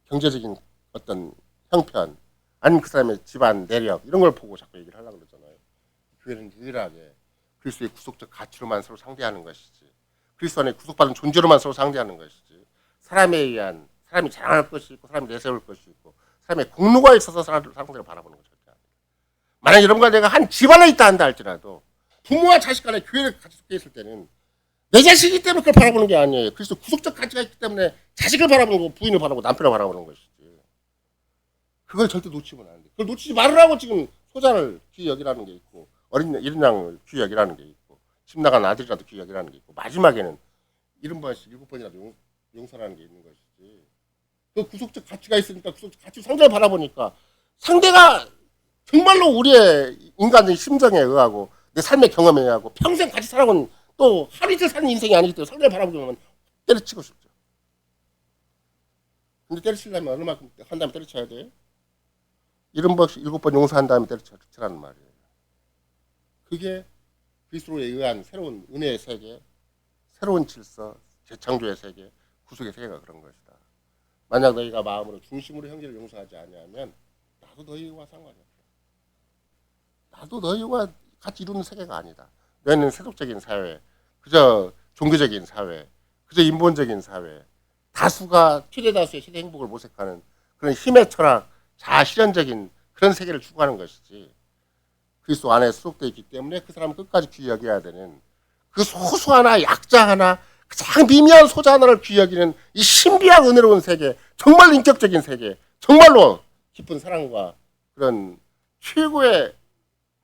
경제적인 어떤 형편, 아니면 그 사람의 집안 내력 이런 걸 보고 자꾸 얘기를 하려고 그러잖아요. 교회는 유일하게 그리스도의 구속적 가치로만 서로 상대하는 것이지, 그리스도 안에 구속받은 존재로만 서로 상대하는 것이지, 사람에 의한 사람이 자랑할 것이 있고 사람이 내세울 것이 있고 사람의 공로가 있어서 사람들을 바라보는 거죠. 만약 여러분과 내가 한 집안에 있다 한다 할지라도 부모와 자식 간에 교회를 같이 속해 있을 때는 내 자식이기 때문에 그걸 바라보는 게 아니에요. 그래서 구속적 가치가 있기 때문에 자식을 바라보는 거고 부인을 바라보고 남편을 바라보는 것이지. 그걸 절대 놓치면 안 돼. 그걸 놓치지 말으라고 지금 소자를 귀히 여기라는 게 있고 어린 양을 귀히 여기라는 게 있고 집 나간 아들이라도 귀히 여기라는 게 있고 마지막에는 70번씩 7번이라도 용서라는 게 있는 것이지. 그 구속적 가치가 있으니까 구속적 가치 상대를 바라보니까 상대가 정말로 우리의 인간의 심정에 의하고 내 삶의 경험에 의하고 평생 같이 살아온 또 하루 이틀 사는 인생이 아니기 때문에 상대를 바라보게 되면 때려치고 싶죠. 근데 때려치려면 얼마만큼 한 다음에 때려쳐야 돼요? 70번, 7번 용서한 다음에 때려치라는 말이에요. 그게 그리스도에 의한 새로운 은혜의 세계, 새로운 질서, 재창조의 세계, 구속의 세계가 그런 것이다. 만약 너희가 마음으로 중심으로 형제를 용서하지 아니하면 나도 너희와 상관이 없다. 나도 너희와 같이 이루는 세계가 아니다. 너희는 세속적인 사회, 그저 종교적인 사회, 그저 인본적인 사회, 다수가 최대 다수의 시대 행복을 모색하는 그런 힘의 철학, 자아 실현적인 그런 세계를 추구하는 것이지. 그리스도 안에 수록되어 있기 때문에 그 사람은 끝까지 귀히 여겨야 되는 그 소수 하나, 약자 하나, 가장 미미한 소자 하나를 귀히 여기는 이 신비한 은혜로운 세계, 정말 인격적인 세계, 정말로 깊은 사랑과 그런 최고의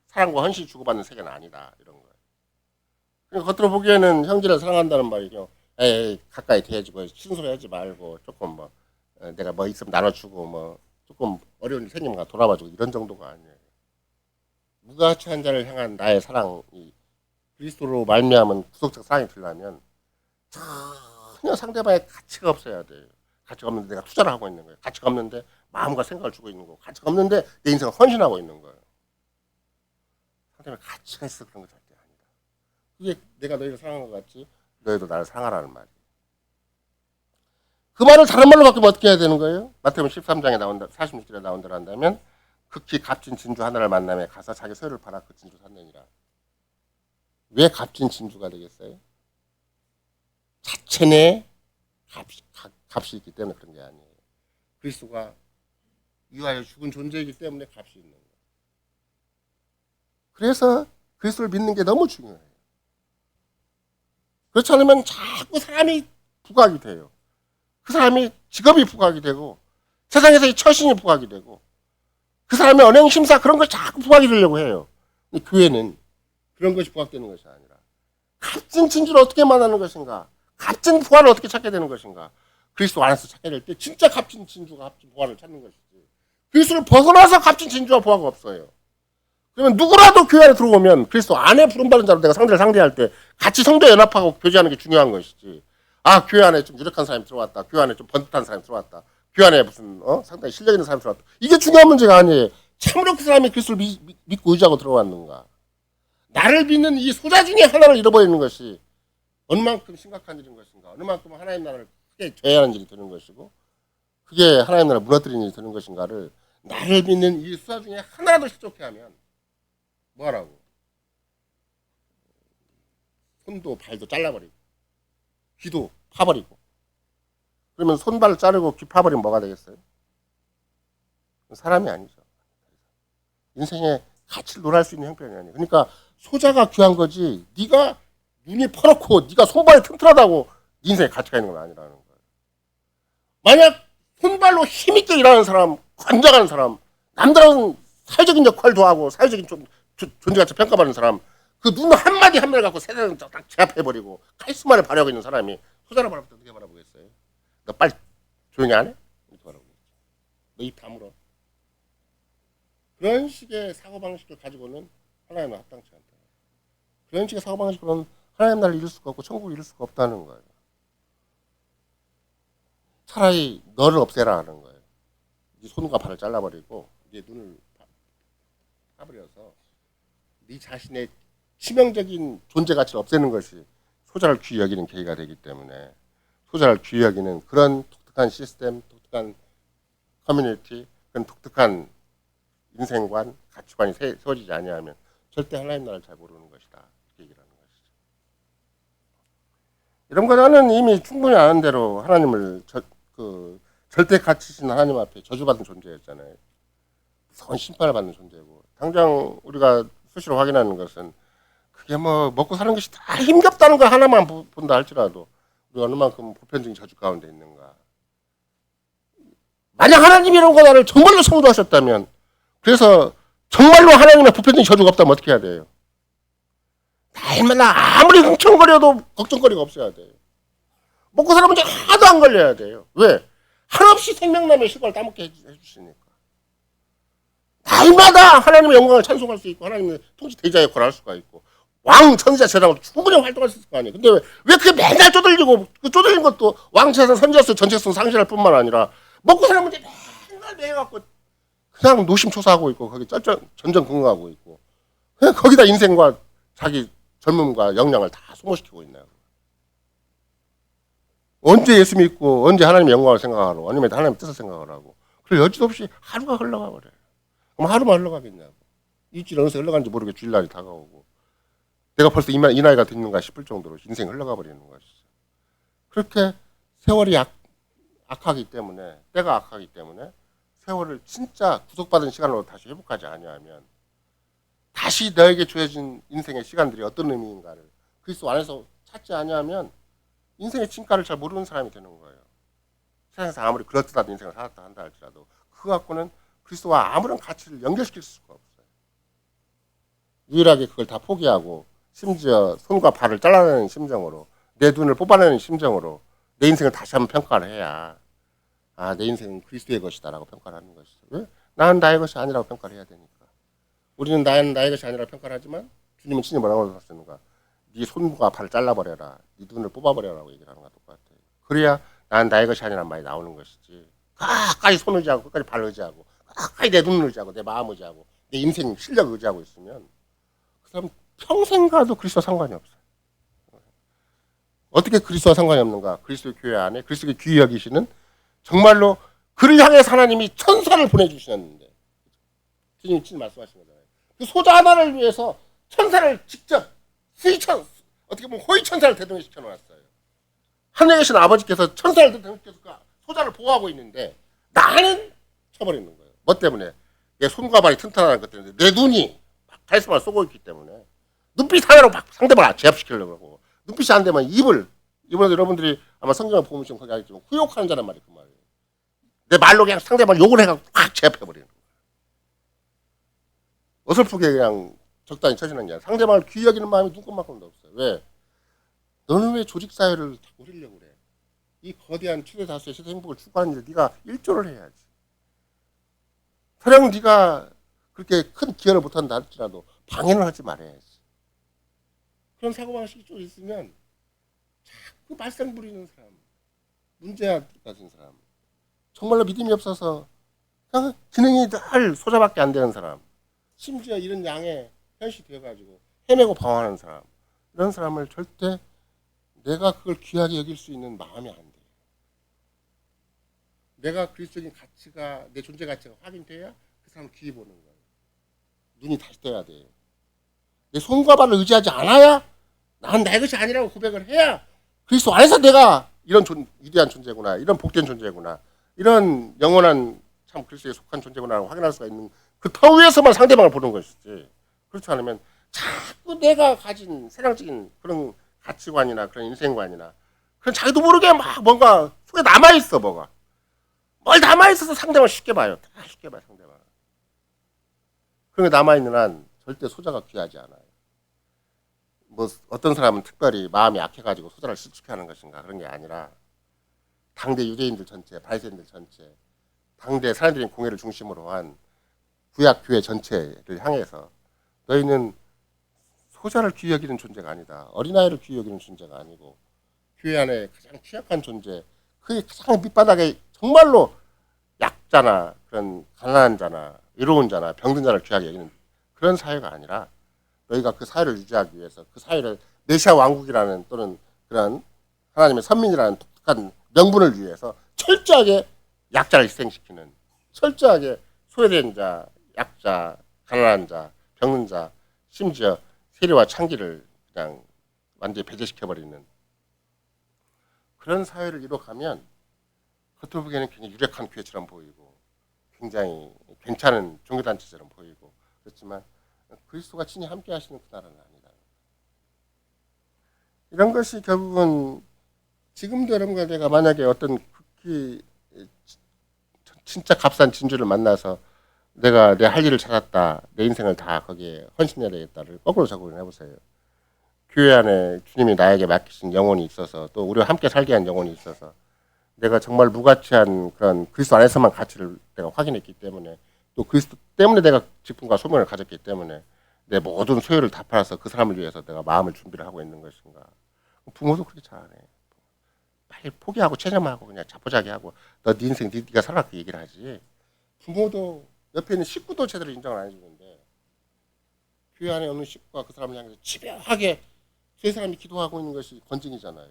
사랑과 헌신이 주고받는 세계는 아니다. 이런 거예요. 그러니까 겉으로 보기에는 형제를 사랑한다는 말이죠. 에이, 가까이 대해주고 친솔하지 말고 조금 뭐 내가 뭐 있으면 나눠주고 뭐 조금 어려운 일 생기면 돌아봐주고 이런 정도가 아니에요. 무가치한 자를 향한 나의 사랑이 그리스도로 말미암은 구속적 사랑이 되려면 전혀 상대방의 가치가 없어야 돼요. 가치가 없는데 내가 투자를 하고 있는 거예요. 가치가 없는데 마음과 생각을 주고 있는 거고 가치가 없는데 내 인생을 헌신하고 있는 거예요. 상대방의 가치가 있어 그런 거 절대 아니다. 그게 내가 너희를 사랑한 것 같지 너희도 나를 사랑하라는 말이에요. 그 말을 다른 말로 바꾸면 어떻게 해야 되는 거예요? 마태복음 13장에 나온다, 46절에 나온다고 한다면 극히 값진 진주 하나를 만나며 가서 자기 소유를 팔아 그 진주 샀느니라. 왜 값진 진주가 되겠어요? 자체 내 값이 있기 때문에 그런 게 아니에요. 그리스도가 위하여 죽은 존재이기 때문에 값이 있는 거예요. 그래서 그리스도를 믿는 게 너무 중요해요. 그렇지 않으면 자꾸 사람이 부각이 돼요. 그 사람이 직업이 부각이 되고 세상에서의 처신이 부각이 되고 그 사람의 언행 심사 그런 걸 자꾸 부각이 되려고 해요. 근데 교회는 그런 것이 부각되는 것이 아니라 값진 진주를 어떻게 만나는 것인가, 값진 부활을 어떻게 찾게 되는 것인가. 그리스도 안에서 찾게 될 때 진짜 값진 진주가 값진 부활을 찾는 것이지. 그리스도를 벗어나서 값진 진주와 부활가 없어요. 그러면 누구라도 교회 안에 들어오면 그리스도 안에 부름받은 자로 내가 상대를 상대할 때 같이 성도 연합하고 교제하는 게 중요한 것이지. 아, 교회 안에 좀 유력한 사람이 들어왔다. 교회 안에 좀 번듯한 사람이 들어왔다. 교회 안에 무슨 상당히 실력 있는 사람이 들어왔다. 이게 중요한 문제가 아니에요. 참으로 그 사람이 그리스도를 믿고 의지하고 들어왔는가. 나를 믿는 이 소자 중에 하나를 잃어버리는 것이 얼마만큼 심각한 일인 것인가. 얼마만큼 하나님 나라를 크게 저해하는 일이 되는 것이고 그게 하나님 나라를 무너뜨리는 일이 되는 것인가를 나를 믿는 이 수사 중에 하나라도 실족해 하면 뭐하라고? 손도 발도 잘라버리고 귀도 파버리고 그러면 손발 자르고 귀 파버리면 뭐가 되겠어요? 사람이 아니죠. 인생에 같이 놀할 수 있는 형편이 아니에요. 그러니까 소자가 귀한 거지 네가 눈이 퍼놓고 네가 손발이 튼튼하다고 네 인생에 가치가 있는 건 아니라는 거예요. 만약 손발로 힘있게 일하는 사람, 관장하는 사람, 남들은 사회적인 역할도 하고 사회적인 존재가치 평가받는 사람 그 눈 한마디 한마디 갖고 세상을 딱 제압해버리고 카리스마를 발휘하고 있는 사람이 소자를 바라볼 때 어떻게 바라보겠어요? 너 빨리 조용히 안 해? 이렇게 바라보겠죠. 너 입 다물어. 그런 식의 사고방식을 가지고는 하나님은 합당치 않다. 그런 식의 사고방식으로는 하나님 나라를 이룰 수가 없고 천국을 이룰 수가 없다는 거예요. 차라리 너를 없애라 하는 거예요. 네 손과 발을 잘라버리고 네 눈을 파버려서 네 자신의 치명적인 존재 가치를 없애는 것이 소자를 귀히 여기는 계기가 되기 때문에 소자를 귀히 여기는 그런 독특한 시스템, 독특한 커뮤니티, 그런 독특한 인생관, 가치관이 세워지지 아니하면 절대 하나님 나라를 잘 모르는 것이다. 이렇게 얘기를 하는 것이죠. 이런 거 나는 이미 충분히 아는 대로 하나님을 절대 가치신 하나님 앞에 저주받은 존재였잖아요. 무서운 심판을 받는 존재고 당장 우리가 수시로 확인하는 것은 그게 뭐 먹고 사는 것이 다 힘겹다는 거 하나만 본다 할지라도 우리가 얼마만큼 보편적인 저주 가운데 있는가. 만약 하나님이 이런 거 나를 정말로 창조하셨다면 그래서 정말로 하나님의 보편적인 저주가 없다면 어떻게 해야 돼요? 날마다 아무리 흥청거려도 걱정거리가 없어야 돼요. 먹고 사는 문제 하나도 안 걸려야 돼요. 왜? 한없이 생명나무의 실과를 따먹게 해주시니까. 날마다 하나님의 영광을 찬송할 수 있고 하나님의 통치 대자의 역할을 할 수가 있고 왕 천지자 제사장으로 충분히 활동할 수 있을 거 아니에요. 근데 왜 그게 맨날 쪼들리고 그 쪼들린 것도 왕 제사장 선지자수 전체성 상실할 뿐만 아니라 먹고 사는 문제 맨날 매해갖고 그냥 노심초사하고 있고 거기 전전긍긍하고 있고 그냥 거기다 인생과 자기 젊음과 역량을 다 소모시키고 있네요. 언제 예수 믿고 언제 하나님의 영광을 생각하고 아니면 하나님의 뜻을 생각을 하고 그리고 여지도 없이 하루가 흘러가 버려요. 그럼 하루만 흘러가겠냐고. 일주일 어느새 흘러가는지 모르게 주일날이 다가오고 내가 벌써 이 나이가 됐는가 싶을 정도로 인생이 흘러가 버리는 것이죠. 그렇게 세월이 악하기 때문에 때가 악하기 때문에 세월을 진짜 구속받은 시간으로 다시 회복하지 아니하면 다시 너에게 주어진 인생의 시간들이 어떤 의미인가를 그리스도 안에서 찾지 아니하면 인생의 진가를 잘 모르는 사람이 되는 거예요. 세상에서 아무리 그럴듯한 인생을 살았다 한다 할지라도 그거 갖고는 그리스도와 아무런 가치를 연결시킬 수가 없어요. 유일하게 그걸 다 포기하고 심지어 손과 발을 잘라내는 심정으로 내 눈을 뽑아내는 심정으로 내 인생을 다시 한번 평가를 해야 아, 내 인생은 그리스도의 것이다라고 평가를 하는 것이죠. 왜? 나는 나의 것이 아니라고 평가를 해야 되니까. 우리는 나의 것이 아니라고 평가를 하지만 주님은 친히 뭐라고 하셨는가? 네 손과 발을 잘라버려라. 네 눈을 뽑아버려라고 얘기를 하는 것과 똑같아요. 그래야 나는 나의 것이 아니란 말이 나오는 것이지. 끝까지 손 의지하고 끝까지 발 의지하고 끝까지 내 눈을 의지하고 내 마음 의지하고 내 인생 실력 의지하고 있으면 그 사람 평생 가도 그리스도와 상관이 없어요. 어떻게 그리스도와 상관이 없는가? 그리스도의 교회 안에 그리스도의 귀히 여기시는 정말로 그를 향해서 하나님이 천사를 보내주셨는데 주님이 친히 말씀하신 거잖아요. 그 소자 하나를 위해서 천사를 직접 어떻게 보면 호위천사를 대동시켜 놓았어요. 하늘에 계신 아버지께서 천사를 대동시켜서 그 소자를 보호하고 있는데 나는 쳐버리는 거예요. 뭐 때문에? 내 손과 발이 튼튼하다는 것 때문에 내 눈이 카리스마를 쏘고 있기 때문에 눈빛 하나로 상대방을 제압시키려고 하고 눈빛이 안 되면 이번에 여러분들이 아마 성경을 보면 거기 알겠지만 후욕하는 자란 말이 그 말이에요. 내 말로 그냥 상대방을 욕을 해갖고 확 제압해버리는 거예요. 어설프게 그냥 적당히 처지는 게 아니라 상대방을 귀히 여기는 마음이 눈꽃만큼도 없어요. 왜? 너는 왜 조직사회를 우리려고 그래? 이 거대한 최대 다수의 세대 행복을 추구하는 일 네가 일조를 해야지. 설령 네가 그렇게 큰 기여를 못한다 할지라도 방해는 하지 말아야지. 그런 사고방식이 좀 있으면 자꾸 말썽 부리는 사람, 문제가 가진 사람, 정말로 믿음이 없어서 그냥 기능이 늘 소자밖에 안 되는 사람, 심지어 이런 양에 현실되어가지고 헤매고 방황하는 사람, 이런 사람을 절대 내가 그걸 귀하게 여길 수 있는 마음이 안 돼. 내가 그리스도적인 가치가, 내 존재 가치가 확인돼야 그 사람을 귀히 보는 거예요. 눈이 다시 떠야 돼. 내 손과 발을 의지하지 않아야, 난 나의 것이 아니라고 고백을 해야 그리스도 안에서 내가 이런 위대한 존재구나, 이런 복된 존재구나, 이런 영원한 참 그리스도에 속한 존재구나라고 확인할 수가 있는 그 터 위에서만 상대방을 보는 것이지. 그렇지 않으면 자꾸 내가 가진 세상적인 그런 가치관이나 그런 인생관이나 그런 자기도 모르게 막 뭔가 속에 남아있어. 뭐가 뭘 남아있어서 상대방을 쉽게 봐요. 다 쉽게 봐요. 상대방. 그런 게 남아있는 한 절대 소자가 귀하지 않아요. 뭐 어떤 사람은 특별히 마음이 약해가지고 소자를 실축해 하는 것인가, 그런 게 아니라 당대 유대인들 전체, 바리새인들 전체, 당대 사람들의 공예를 중심으로 한 구약 교회 전체를 향해서 너희는 소자를 귀히 여기는 존재가 아니다. 어린아이를 귀히 여기는 존재가 아니고 교회 안에 가장 취약한 존재, 그게 가장 밑바닥에 정말로 약자나 그런 가난한 자나 외로운 자나 병든 자를 귀하게 여기는 그런 사회가 아니라 너희가 그 사회를 유지하기 위해서 그 사회를 메시아 왕국이라는 또는 그런 하나님의 선민이라는 독특한 명분을 위해서 철저하게 약자를 희생시키는, 철저하게 소외된 자, 약자, 가난한 자, 병든 자, 심지어 세리와 창기를 그냥 완전히 배제시켜버리는 그런 사회를 이뤄가면 겉으로 보기에는 굉장히 유력한 교회처럼 보이고 굉장히 괜찮은 종교단체처럼 보이고 그렇지만 그리스도가 친히 함께 하시는 그 나라는 아니다. 이런 것이 결국은 지금도 여러분과 내가 만약에 어떤 극히 진짜 값싼 진주를 만나서 내가 내 할 일을 찾았다, 내 인생을 다 거기에 헌신해야 되겠다를 거꾸로 적용을 해보세요. 교회 안에 주님이 나에게 맡기신 영혼이 있어서 또 우리와 함께 살게 한 영혼이 있어서 내가 정말 무가치한 그런 그리스도 안에서만 가치를 내가 확인했기 때문에 또 그리스도 때문에 내가 직분과 소명을 가졌기 때문에 내 모든 소유를 다 팔아서 그 사람을 위해서 내가 마음을 준비를 하고 있는 것인가. 부모도 그렇게 잘하네. 빨리 포기하고 체념하고 그냥 자포자기 하고 너 네 인생 네가 살아, 그 얘기를 하지. 부모도 옆에 있는 식구도 제대로 인정을 안 해주는데 교회 안에 없는 식구가 그 사람을 향해서 집요하게 그 사람이 기도하고 있는 것이 권징이잖아요.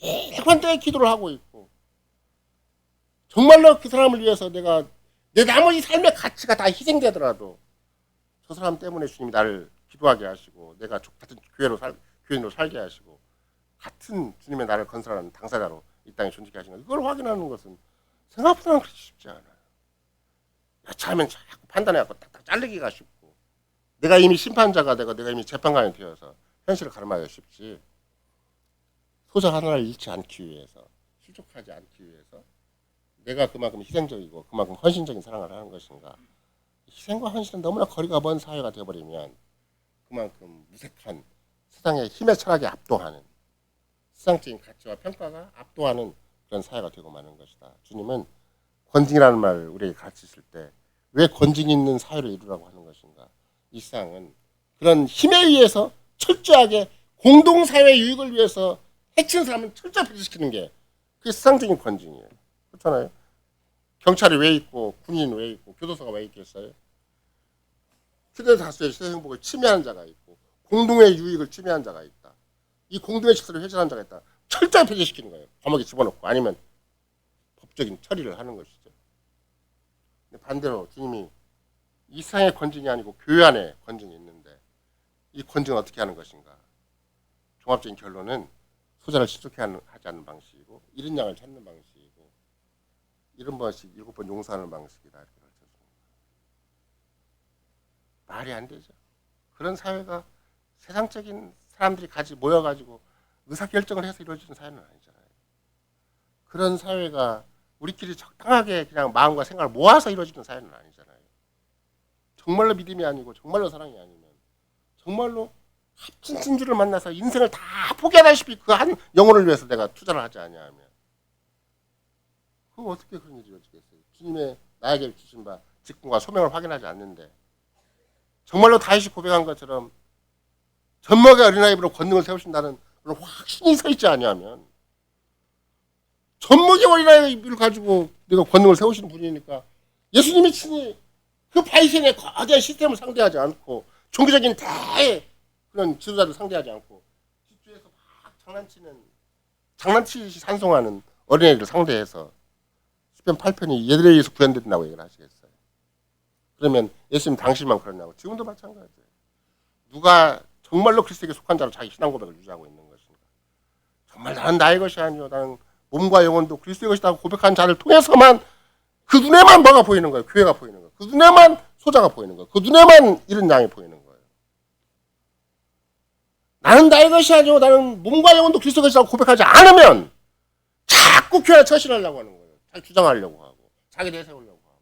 일관되게 기도를 하고 있고 정말로 그 사람을 위해서 내가 내 나머지 삶의 가치가 다 희생되더라도 저 사람 때문에 주님이 나를 기도하게 하시고 내가 같은 교인으로 살게 하시고 같은 주님의 나를 건설하는 당사자로 이 땅에 존재하게 하시는 것, 이걸 확인하는 것은 생각보다는 그렇게 쉽지 않아요. 여차하면 자꾸 판단해갖고 딱딱 자르기가 쉽고 내가 이미 심판자가 되고 내가 이미 재판관이 되어서 현실을 가름하기가 쉽지, 소자 하나를 잃지 않기 위해서, 실족하지 않기 위해서 내가 그만큼 희생적이고 그만큼 헌신적인 사랑을 하는 것인가. 희생과 헌신은 너무나 거리가 먼 사회가 되어버리면 그만큼 무색한 세상의 힘의 철학에 압도하는, 세상적인 가치와 평가가 압도하는 그런 사회가 되고 마는 것이다. 주님은 권징이라는 말을 우리에게 가르치실 때 왜 권징 있는 사회를 이루라고 하는 것인가. 이 세상은 그런 힘에 의해서 철저하게 공동사회 유익을 위해서 해치는 사람은 철저히 배제시키는 게 그게 세상적인 권징이에요. 그렇잖아요. 경찰이 왜 있고 군인이 왜 있고 교도소가 왜 있겠어요. 최대 다수의 시대 행복을 침해하는 자가 있고 공동의 유익을 침해하는 자가 있다. 이 공동의 식사를 훼손하는 자가 있다. 철저히 배제시키는 거예요. 감옥에 집어넣고 아니면 법적인 처리를 하는 것이죠. 근데 반대로 주님이 이 세상의 권징이 아니고 교회 안에 권징이 있는데 이 권징은 어떻게 하는 것인가. 종합적인 결론은 소자를 실족하지 않는 방식이고 잃은 양을 찾는 방식이고 70번씩 7번 용서하는 방식이다. 이렇게 가르쳐줍니다. 말이 안 되죠. 그런 사회가 세상적인 사람들이 같이 모여가지고 의사결정을 해서 이루어지는 사회는 아니잖아요. 그런 사회가 우리끼리 적당하게 그냥 마음과 생각을 모아서 이루어지는 사회는 아니잖아요. 정말로 믿음이 아니고 정말로 사랑이 아니면 정말로 값진 진주를 만나서 인생을 다 포기하다시피 그 한 영혼을 위해서 내가 투자를 하지 아니하면 그거 어떻게 그런 일이 이루어지겠어요. 주님의 나에게 주신 바 직분과 소명을 확인하지 않는데 정말로 다윗이 고백한 것처럼 젖먹이 어린아이로 권능을 세우신다는 그런 확신이 서 있지 아니하면 젖먹이 어린아이를 가지고 내가 권능을 세우시는 분이니까 예수님이 친히 그 바이센의 거대한 시스템을 상대하지 않고 종교적인 대 그런 지도자를 상대하지 않고 집주에서 막 장난치듯이 산송하는 어린애들을 상대해서 시편 8편이 얘들에 의해서 구현된다고 얘기를 하시겠어요. 그러면 예수님 당시만 그러냐고. 지금도 마찬가지예요. 누가 정말로 그리스도에게 속한 자로 자기 신앙 고백을 유지하고 있는 것인가. 정말 나는 나의 것이 아니요 나는 몸과 영혼도 그리스도의 것이다 고백한 자를 통해서만 그 눈에만 뭐가 보이는 거예요. 교회가 보이는 거예요. 그 눈에만 소자가 보이는 거예요. 그 눈에만 이런 양이 보이는 거예요. 나는 나의 것이 아니요 나는 몸과 영혼도 그리스도의 것이라고 고백하지 않으면 자꾸 교회에 처신하려고 하는 거예요. 자기 주장하려고 하고 자기 내세우려고 하고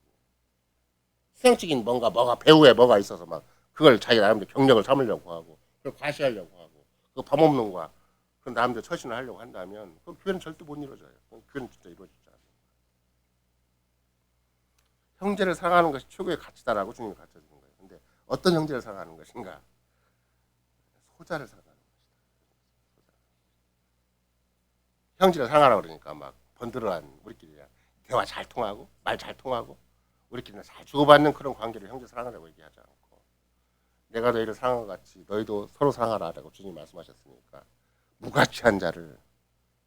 세상적인 뭐가 배후에 뭐가 있어서 막 그걸 자기 나름대로 경력을 삼으려고 하고 그걸 과시하려고 하고 그 밤없는 거야. 그런 나름대로 처신을 하려고 한다면 그 교회는 절대 못 이루어져요. 교회는 진짜 이루어지지 않아요. 형제를 사랑하는 것이 최고의 가치다라고 주님이 가르쳐주는 거예요. 근데 어떤 형제를 사랑하는 것인가? 소자를 사랑하는 것이다. 형제를 사랑하라 그러니까 막 번들어한 우리끼리 대화 잘 통하고 말 잘 통하고 우리끼리 잘 주고받는 그런 관계를 형제 사랑하라고 얘기하지 않고 내가 너희를 사랑한 것 같이 너희도 서로 사랑하라라고 주님이 말씀하셨으니까 무가치한 자를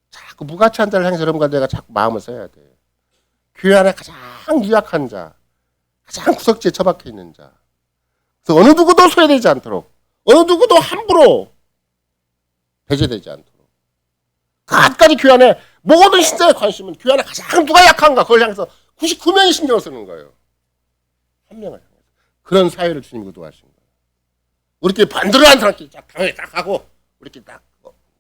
자꾸 무가치한 자를 향해서 여러분과 내가 자꾸 마음을 써야 돼요. 교회 안에 가장 유약한 자, 가장 구석지에 처박혀 있는 자. 그래서 어느 누구도 소외되지 않도록, 어느 누구도 함부로 배제되지 않도록. 끝까지 교회 안에 모든 신자의 관심은 교회 안에 가장 누가 약한가 그걸 향해서 99명이 신경을 쓰는 거예요. 한 명을 향해서. 그런 사회를 주님이 의도하신 거예요. 우리끼리 반대로한 사람끼리 딱 당연히 딱 하고 우리끼리 딱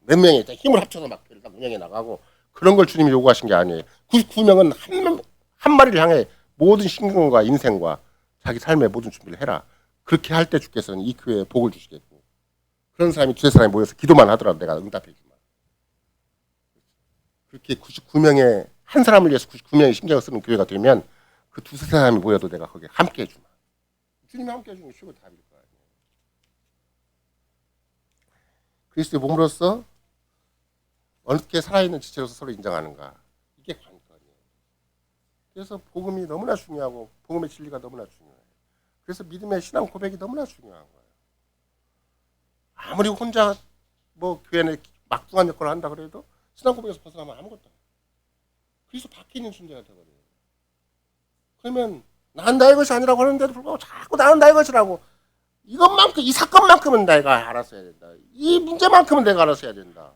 몇 명이 힘을 합쳐서 막 교회를 딱 운영해 나가고 그런 걸 주님이 요구하신 게 아니에요. 99명은 한 마리를 향해 모든 신경과 인생과 자기 삶의 모든 준비를 해라. 그렇게 할 때 주께서는 이 교회에 복을 주시겠고 그런 사람이 두세 사람이 모여서 기도만 하더라도 내가 응답해 주마. 그렇게 99명의 한 사람을 위해서 99명이 신경을 쓰는 교회가 되면 그 두세 사람이 모여도 내가 거기에 함께 해주마. 주님이 함께 해주는 게 최고 답일 거 아니에요. 그리스도의 몸으로서 어떻게 살아있는 지체로서 서로 인정하는가. 이게 관건이에요. 그래서 복음이 너무나 중요하고 복음의 진리가 너무나 중요해요. 그래서 믿음의 신앙 고백이 너무나 중요한 거예요. 아무리 혼자 뭐 교회 내 막중한 역할을 한다 그래도 신앙 고백에서 벗어나면 아무것도 없어요. 그래서 밖에 있는 존재가 되거든요. 그러면 난 나의 것이 아니라고 하는데도 불구하고 자꾸 나는 나의 것이라고 이것만큼 이 사건만큼은 내가 알아서 해야 된다. 이 문제만큼은 내가 알아서 해야 된다.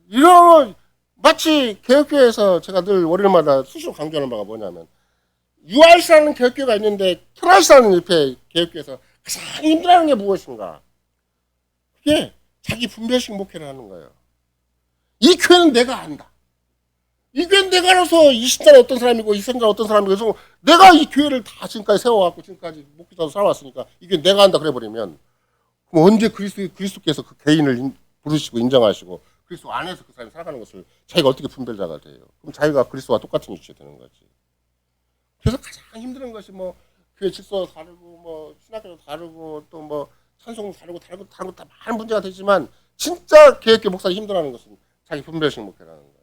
이런 마치 개혁교회에서 제가 늘 월요일마다 수시로 강조하는 바가 뭐냐면 URC라는 개혁교회가 있는데 트라이스라는 옆에 개혁교회에서 가장 힘들어하는 게 무엇인가? 그게 자기 분별식 목회를 하는 거예요. 이 교회는 내가 안다. 이 교회는 내가 알아서 이 신자는 어떤 사람이고 이 선자는 어떤 사람이고 그래서 내가 이 교회를 다 지금까지 세워왔고 지금까지 목회자로 살아왔으니까 이게 내가 안다 그래버리면 그럼 언제 그리스도께서 그 개인을 부르시고 인정하시고 그리스도 안에서 그 사람이 살아가는 것을 자기가 어떻게 분별자가 돼요? 그럼 자기가 그리스도와 똑같은 위치에 되는 거지. 그래서 가장 힘든 것이 뭐 교회 질서도 다르고 뭐 신학교도 다르고 또 뭐 찬송도 다르고 다 많은 문제가 되지만 진짜 개혁교 목사가 힘들어하는 것은 자기 분별식 목회라는 거예요.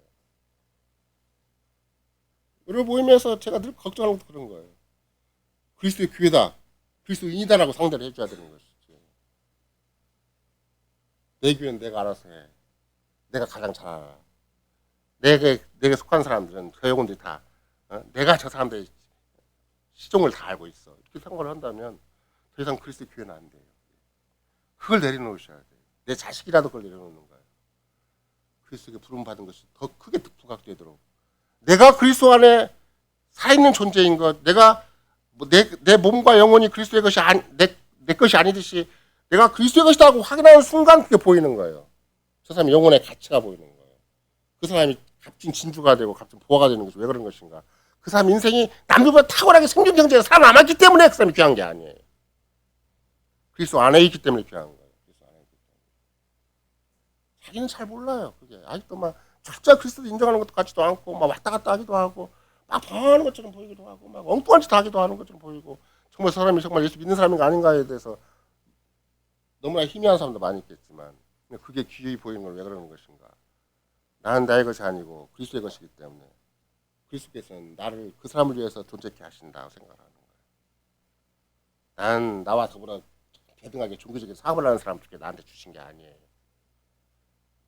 여러분 모임에서 제가 늘 걱정하는 것도 그런 거예요. 그리스도의 교회다, 그리스도인이다라고 상대를 해줘야 되는 것이지. 내 교회는 내가 알아서 해. 내가 가장 잘 알아. 내게 속한 사람들은 저 영혼들이 다 내가 저 사람들의 시종을 다 알고 있어. 이렇게 생각을 한다면 더 이상 그리스도의 교회는 안 돼요. 그걸 내려놓으셔야 돼요. 내 자식이라도 그걸 내려놓는 거예요. 그리스도에게 부름받은 것이 더 크게 부각되도록 내가 그리스도 안에 살아있는 존재인 것, 내가 내 몸과 영혼이 그리스도의 것이 내 것이 아니듯이 내가 그리스도의 것이다 하고 확인하는 순간 그게 보이는 거예요. 저 사람의 영혼의 가치가 보이는 거예요. 그 사람이 값진 진주가 되고 값진 보화가 되는 것이 왜 그런 것인가. 그 사람 인생이 남들보다 탁월하게 생존 경제에 살아남았기 때문에 그 사람이 귀한 게 아니에요. 그리스도 안에 있기 때문에 귀한 거예요. 그리스도 안에 있기 때문에. 자기는 잘 몰라요. 그게 아직도 막 철저히 그리스도를 인정하는 것도 같지도 않고 막 왔다 갔다 하기도 하고 막 방황하는 것처럼 보이기도 하고 막 엉뚱한 짓 하기도 하는 것처럼 보이고 정말 사람이 정말 예수 믿는 사람인가 아닌가에 대해서 너무나 희미한 사람도 많이 있겠지만 그게 귀히 보이는 걸 왜 그러는 것인가? 나는 나의 것이 아니고 그리스도의 것이기 때문에 그리스도께서는 나를 그 사람을 위해서 존재케 하신다고 생각하는 거예요. 난 나와 더불어 대등하게 종교적인 사업을 하는 사람들께 나한테 주신 게 아니에요.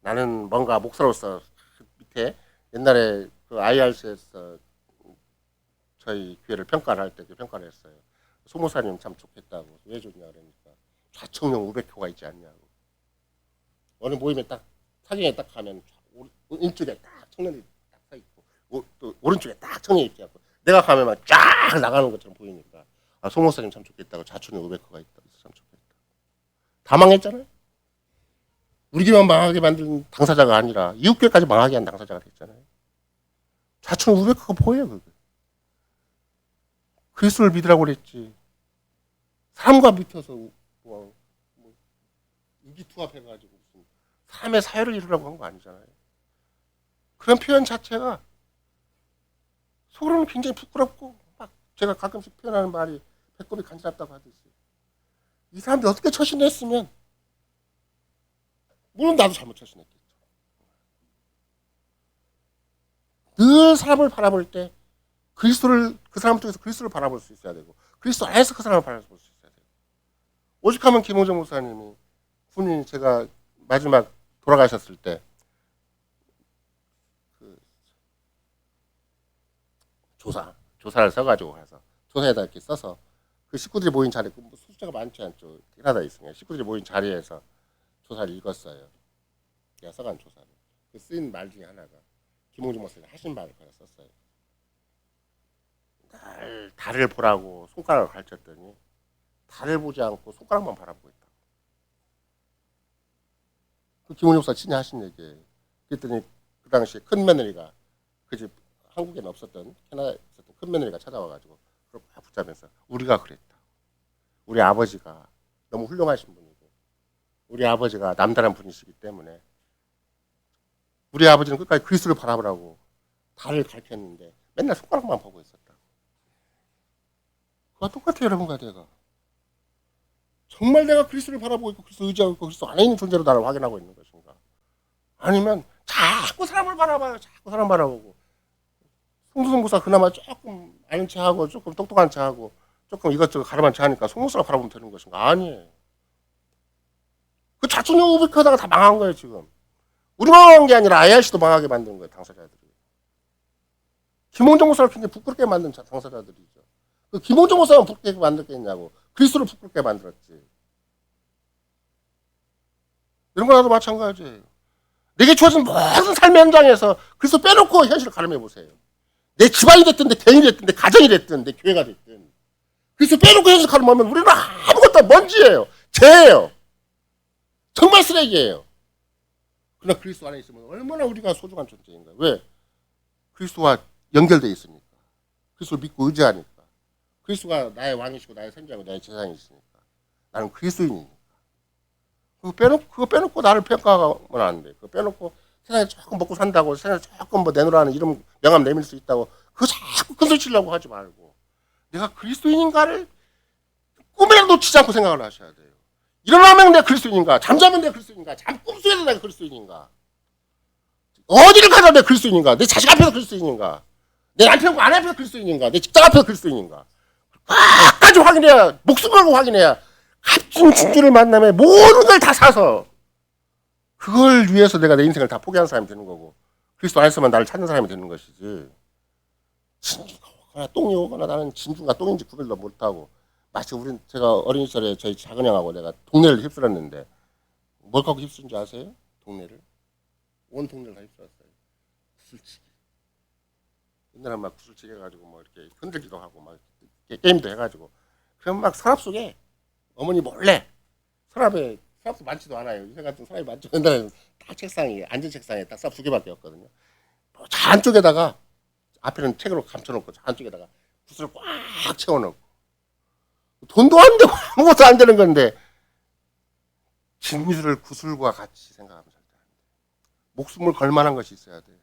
나는 뭔가 목사로서 밑에 옛날에 그 IRC에서 저희 교회를 평가를 할 때 그 평가를 했어요. 소모사님 참 좋겠다고. 왜 좋냐 그러니까 좌청룡 500호가 있지 않냐고. 어느 모임에 딱 사진에 딱 가면 왼쪽에 딱 청년들이 딱 서 있고 또 오른쪽에 딱 청년이 있지 않고 내가 가면 막 쫙 나가는 것처럼 보이니까 아 소모사님 참 좋겠다고. 좌청룡 500호가 있다. 참 좋겠다. 다 망했잖아요. 우리 교회만 망하게 만든 당사자가 아니라 이웃교회까지 망하게 한 당사자가 됐잖아요. 좌청룡 500호가 뭐예요 그게. 그리스도를 믿으라고 그랬지. 사람과 밑에서 뭐 이기투합해가지고 무슨 삶의 사회를 이루라고 한 거 아니잖아요. 그런 표현 자체가 속으로는 굉장히 부끄럽고 막 제가 가끔씩 표현하는 말이 배꼽이 간지럽다고 하듯이 이 사람들이 어떻게 처신했으면 물론 나도 잘못 처신했겠죠. 늘 사람을 바라볼 때 그리스도를 그 사람 쪽에서 그리스도를 바라볼 수 있어야 되고 그리스도 안에서 그 사람을 바라볼 수 있어야 되고 오직하면 김호정 목사님이 군인이 제가 마지막 돌아가셨을 때 그 조사를 써가지고 가서 조사에다 이렇게 써서 그 식구들이 모인 자리에 숫자가 많지 않죠. 하나 있으니까 식구들이 모인 자리에서 조사를 읽었어요. 내가 써간 조사를 그 쓰인 말 중에 하나가 김호정 목사님 하신 말을 그냥 썼어요. 달을 보라고 손가락을 가르쳤더니 달을 보지 않고 손가락만 바라보고 있다. 그 김원희 목사 친히 하신 얘기예요. 그랬더니 그 당시에 큰 며느리가 그 집 한국에는 없었던 캐나다에 있었던 큰 며느리가 찾아와가지고 그걸 막 붙잡면서 우리가 그랬다. 우리 아버지가 너무 훌륭하신 분이고 우리 아버지가 남다른 분이시기 때문에 우리 아버지는 끝까지 그리스도를 바라보라고 달을 가르쳤는데 맨날 손가락만 보고 있었다. 그와 똑같아요, 여러분과 내가. 정말 내가 그리스도를 바라보고 있고 그리스도 의지하고 있고 그리스도 안에 있는 존재로 나를 확인하고 있는 것인가? 아니면 자꾸 사람을 바라봐요. 자꾸 사람 바라보고 송수성부사 그나마 조금 아는 체하고 조금 똑똑한 체하고 조금 이것저것 가름한 체하니까 송무사가 바라보면 되는 것인가? 아니에요. 그 자충용 우백하다가 다 망한 거예요 지금. 우리만 망한 게 아니라 IRC도 망하게 만든 거예요 당사자들이. 김홍정 목사를 굉장히 부끄럽게 만든 당사자들이죠. 그 김홍정 목사만 부끄럽게 만들겠냐고. 그리스도를 부끄럽게 만들었지. 이런 거라도 마찬가지예요. 내게 주어진 모든 삶의 현장에서 그리스도 빼놓고 현실을 가늠해 보세요. 내 집안이 됐든 내 개인이 됐든 내 가정이 됐든 내 교회가 됐든 그리스도 빼놓고 현실 가늠하면 우리는 아무것도 먼지예요. 죄예요. 정말 쓰레기예요. 그러나 그리스도 안에 있으면 얼마나 우리가 소중한 존재인가. 왜? 그리스도와 연결되어 있으니까. 그리스도를 믿고 의지하니까. 그리스도가 나의 왕이시고 나의 선지자고 나의 제사장이시니까. 나는 그리스도인이니까. 그거 빼놓고 나를 평가하면 안 돼. 그거 빼놓고 세상에 조금 먹고 산다고 세상에 조금 뭐 내놓으라는 이름 명함 내밀 수 있다고 그거 자꾸 큰소리 치려고 하지 말고 내가 그리스도인인가를 꿈에라도 놓치지 않고 생각을 하셔야 돼요. 일어나면 내가 그리스도인인가? 잠자면 내가 그리스도인인가? 꿈속에서 내가 그리스도인인가? 어디를 가도 내가 그리스도인인가? 내 자식 앞에서 그리스도인인가? 내 남편과 아내 앞에서 그리스도인인가? 내 직장 앞에서 그리스도인인가? 끝까지 확인해야 목숨 걸고 확인해야 값진 진주를 만나면 모든 걸 다 사서 그걸 위해서 내가 내 인생을 다 포기한 사람이 되는 거고 그리스도 안에서만 나를 찾는 사람이 되는 것이지 진주가 오거나 똥이 오거나 나는 진주가 똥인지 구별도 못하고 마치 제가 어린 시절에 저희 작은 형하고 내가 동네를 휩쓸었는데 뭘 갖고 휩쓸은 줄 아세요? 동네를 온 동네를 다 휩쓸었어요. 구슬치기 옛날에 막 구슬치기 해가지고 뭐 이렇게 흔들기도 하고 막 게임도 해가지고 그럼 막 서랍 속에 어머니 몰래 서랍도 많지도 않아요. 요새 같은 서랍이 많죠. 옛날에는 딱 책상이 앉은 책상에 딱 서랍 2개밖에 없거든요. 저 안쪽에다가 앞에는 책으로 감춰놓고 저 안쪽에다가 구슬을 꽉 채워놓고 돈도 안 되고 아무것도 안 되는 건데 진리를 구슬과 같이 생각하면 절대 안 돼요. 목숨을 걸 만한 것이 있어야 돼요.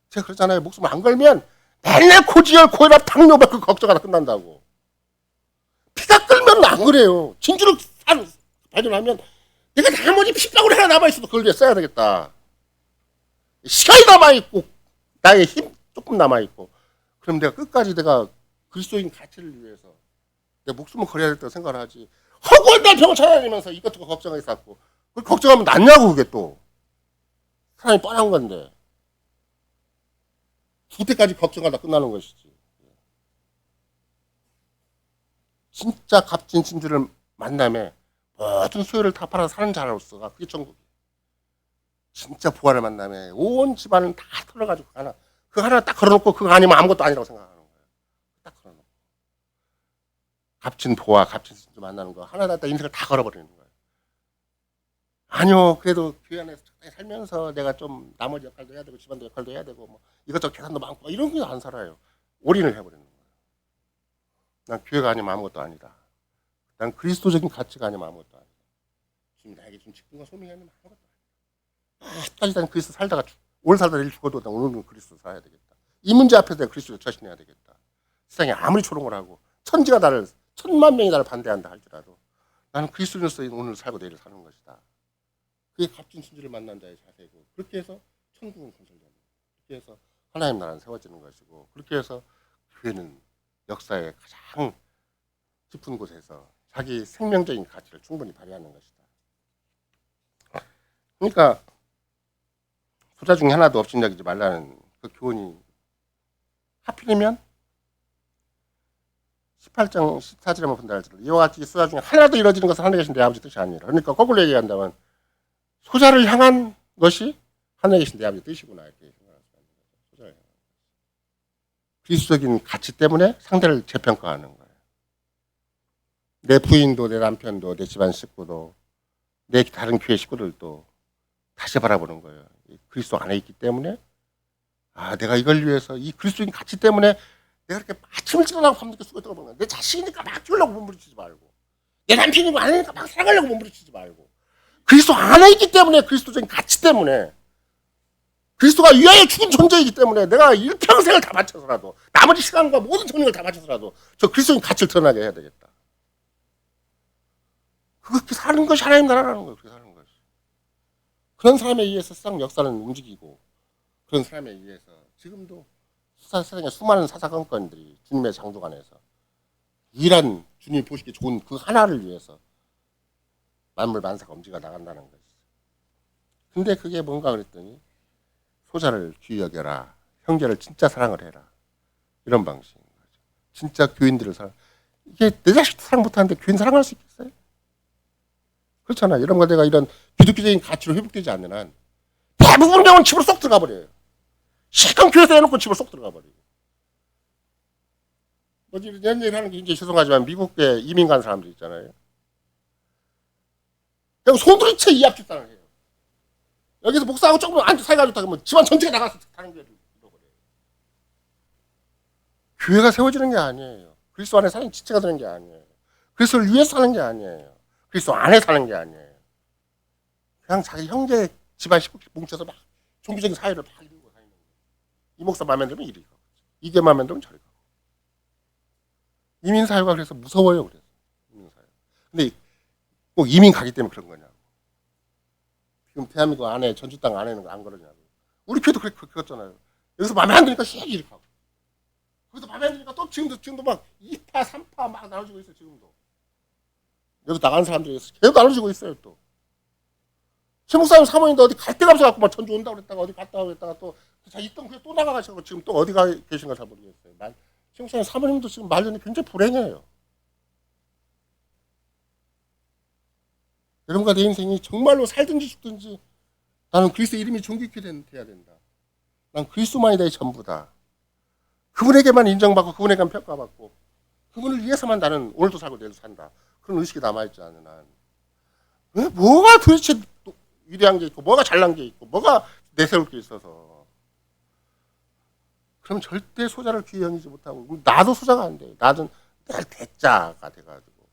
제가 그러잖아요. 목숨을 안 걸면 맨날 고지혈, 고혈압, 당뇨발 그 걱정하다 끝난다고. 피가 끓면 안 그래요. 진주를 발견하면 내가 나머지 핏방울 하나 남아있어도 그걸 위해 써야 되겠다. 시간이 남아있고 나의 힘 조금 남아있고 그럼 내가 끝까지 내가 그리스도인 가치를 위해서 내 목숨을 걸어야 될 때고 생각을 하지. 허구한 날 병을 찾아다니면서 이것도 걱정하게 쌓고 그걸 걱정하면 낫냐고. 그게 또 사람이 뻔한 건데 죽을 때까지 걱정하다 끝나는 것이지. 진짜 값진 진주를 만남에 모든 소유를 다 팔아서 사는 자로서가 그게 천국이야. 진짜 부활을 만남에 온 집안을 다 털어가지고 그 하나 딱 걸어놓고 그거 아니면 아무것도 아니라고 생각하는 거야. 딱 걸어놓고 값진 보화, 값진 진주 만나는 거 하나다 인생을 다 걸어버리는 거야. 아니요, 그래도 교회 안에서 적당히 살면서 내가 좀 나머지 역할도 해야 되고 집안도 역할도 해야 되고 뭐 이것저것 계산도 많고 이런 게 안 살아요. 올인을 해버리는 거야. 난 교회가 아니면 아무것도 아니다. 난 그리스도적인 가치가 아니면 아무것도 아니다. 지금 나에게 준 직분과 소명이 아니면 아무것도 아니다. 끝까지 난 그리스도 살다가 오늘 살다 내일 죽어도 난 오늘은 그리스도 살아야 되겠다. 이 문제 앞에서 내가 그리스도를 처신해야 되겠다. 세상에 아무리 조롱을 하고 천지가 나를 10,000,000명이 나를 반대한다 할지라도 나는 그리스도인으로서 오늘 살고 내일 사는 것이다. 그게 값진 진주를 만난 자의 자세고 그렇게 해서 천국은 건설되는 거예요. 그렇게 해서 하나님 나라는 세워지는 것이고 그렇게 해서 교회는 역사의 가장 깊은 곳에서 자기 생명적인 가치를 충분히 발휘하는 것이다. 그러니까 소자 중에 하나도 업신여기지 말라는 그 교훈이 하필이면 18장 14절에 한번 본다 할지라도 이와 같이 소자 중에 하나도 이루어지는 것은 하늘에 계신 내 아버지 뜻이 아니라. 그러니까 거꾸로 얘기한다면 소자를 향한 것이 하늘에 계신 내 아버지 뜻이구나 이렇게 생각할 수 있는 거죠. 소자를 향한 그리스도적인 가치 때문에 상대를 재평가하는 거예요. 내 부인도 내 남편도 내 집안 식구도 내 다른 교회 식구들도 다시 바라보는 거예요. 그리스도 안에 있기 때문에 내가 이걸 위해서 이 그리스도인 가치 때문에 내가 이렇게 아침을 일어나고 밤늦게 수고 떠보는 거야. 내 자식이니까 막 키우려고 몸부림치지 말고 내 남편이고 아내니까 막 사랑하려고 몸부림치지 말고 그리스도 안에 있기 때문에 그리스도적인 가치 때문에 그리스도가 위하여 죽은 존재이기 때문에 내가 일평생을 다 바쳐서라도 나머지 시간과 모든 정력을 다 바쳐서라도 저 그리스도인 가치를 드러나게 해야 되겠다. 그렇게 사는 것이 하나님 나라라는 거예요. 그렇게 사는 것이. 그런 사람에 의해서 세상 역사는 움직이고 그런 사람에 의해서 지금도 세상에 수많은 사사건건들이 주님의 장독 안에서 유일한 주님이 보시기 좋은 그 하나를 위해서 만물 만사가 움직여 나간다는 것이. 근데 그게 뭔가 그랬더니 소자를 귀히 여겨라. 형제를 진짜 사랑을 해라. 이런 방식인 거죠. 진짜 교인들을 사랑. 이게 내 자식도 사랑 못하는데 교인 사랑할 수 있겠어요? 그렇잖아요. 이런 거 내가 이런 기독교적인 가치로 회복되지 않는 한 대부분 병은 집으로 쏙 들어가 버려요. 실컷 교회에서 해놓고 집으로 쏙 들어가 버려요. 뭐지 이런 얘기를 하는 게 이제 죄송하지만 미국에 이민 간 사람들 있잖아요. 그냥 손들이채 이합집단을 해요. 여기서 목사하고 조금 안 사이가 좋다 그러면 집안 전체가 나가서 다른 교회를 잃어버려요. 교회가 세워지는 게 아니에요. 그리스도 안에 사는 지체가 되는 게 아니에요. 그리스도를 위해서 사는 게 아니에요. 그리스도 안에 사는 게 아니에요. 그냥 자기 형제 집안 식구끼리 뭉쳐서 막 종교적인 사회를 막 이루고 다니는 거예요. 이 목사 마음에 들면 이리 가고 이게 마음에 들면 저리 가고. 이민사회가 그래서 무서워요. 그래서 이민사회. 근데 꼭 이민 가기 때문에 그런 거냐고. 지금 대한민국 안에 전주 땅 안에는 안 그러냐고. 우리 교회도 그랬잖아요. 여기서 마음에 안 드니까 씩 이렇게 하고. 거기서 마음에 안 드니까 또 지금도 막 2파 3파 막 나눠지고 있어요. 지금도. 여기 나간 사람들이 계속 나눠지고 있어요. 또. 최 목사님 사모님도 어디 갈 데가 없어갖고 막 전주 온다고 그랬다가 어디 갔다 그랬다가 또 있던 교회 또 나가가지고 지금 또 어디 가 계신가 잘 모르겠어요. 최 목사님 사모님도 지금 말년이 굉장히 불행해요. 여러분과 내 인생이 정말로 살든지 죽든지 나는 그리스도 이름이 존귀케 돼야 된다. 난 그리스도만이 내 전부다. 그분에게만 인정받고 그분에게만 평가받고 그분을 위해서만 나는 오늘도 살고 내일도 산다. 그런 의식이 남아있지 않은 한 뭐가 도대체 위대한 게 있고 뭐가 잘난 게 있고 뭐가 내세울 게 있어서 그럼 절대 소자를 귀히 여기지 못하고 나도 소자가 안 돼요. 나도 늘 대자가 돼가지고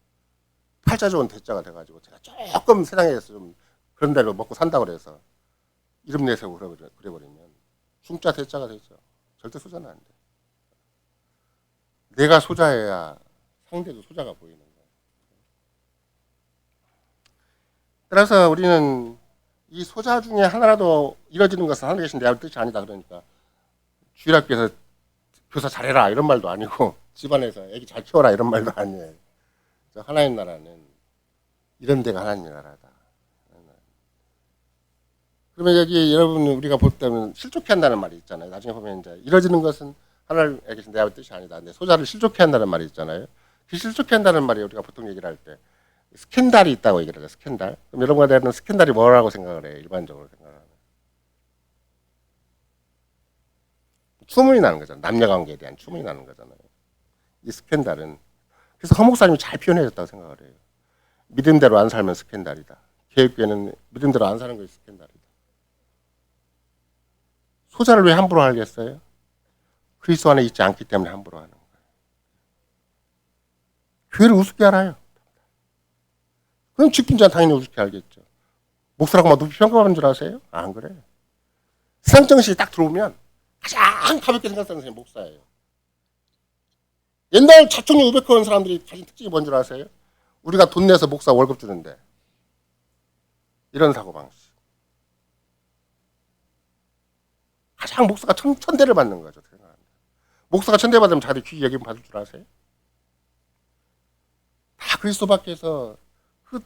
팔자 좋은 대자가 돼가지고 제가 조금 세상에서 좀 그런 대로 먹고 산다고 그래서 이름 내세우고 그래버리면 중자 대자가 되죠. 절대 소자는 안 돼. 내가 소자여야 상대도 소자가 보이는 거예요. 따라서 우리는 이 소자 중에 하나라도 이뤄지는 것은 하늘에 계신 내 아버지 뜻이 아니다. 그러니까 주일학교에서 교사 잘해라 이런 말도 아니고 집안에서 애기 잘 키워라 이런 말도 아니에요. 하나님 나라는 이런 데가 하나님의 나라다. 그러면 여기 여러분 우리가 볼 때는 실족해 한다는 말이 있잖아요. 나중에 보면 이제 이뤄지는 것은 하나님에 계신 내 아버지 뜻이 아니다. 근데 소자를 실족해 한다는 말이 있잖아요. 그 실족해 한다는 말이 우리가 보통 얘기를 할 때 스캔들이 있다고 얘기를 해요. 스캔들. 그럼 여러분과 대한 스캔들이 뭐라고 생각을 해요? 일반적으로 생각을 하면. 추문이 나는 거잖아요. 남녀관계에 대한 추문이 나는 거잖아요. 이 스캔들은. 그래서 허 목사님이 잘 표현해줬다고 생각을 해요. 믿음대로 안 살면 스캔들이다. 교육교회는 믿음대로 안 사는 것이 스캔들이다. 소자를 왜 함부로 하겠어요? 그리스도 안에 있지 않기 때문에 함부로 하는 거예요. 교회를 우습게 알아요. 그럼 직분자는 당연히 우습게 알겠죠. 목사라고 막 높이 평가하는 줄 아세요? 안 그래. 세상 정신이 딱 들어오면 가장 가볍게 생각하는 사람이 목사예요. 옛날 자총력 우백헌 사람들이 가진 특징이 뭔 줄 아세요? 우리가 돈 내서 목사 월급 주는데 이런 사고방식. 가장 목사가 천대를 받는 거죠. 목사가 천대 받으면 자기 귀 얘기 받을 줄 아세요? 다 그리스도 밖에서 그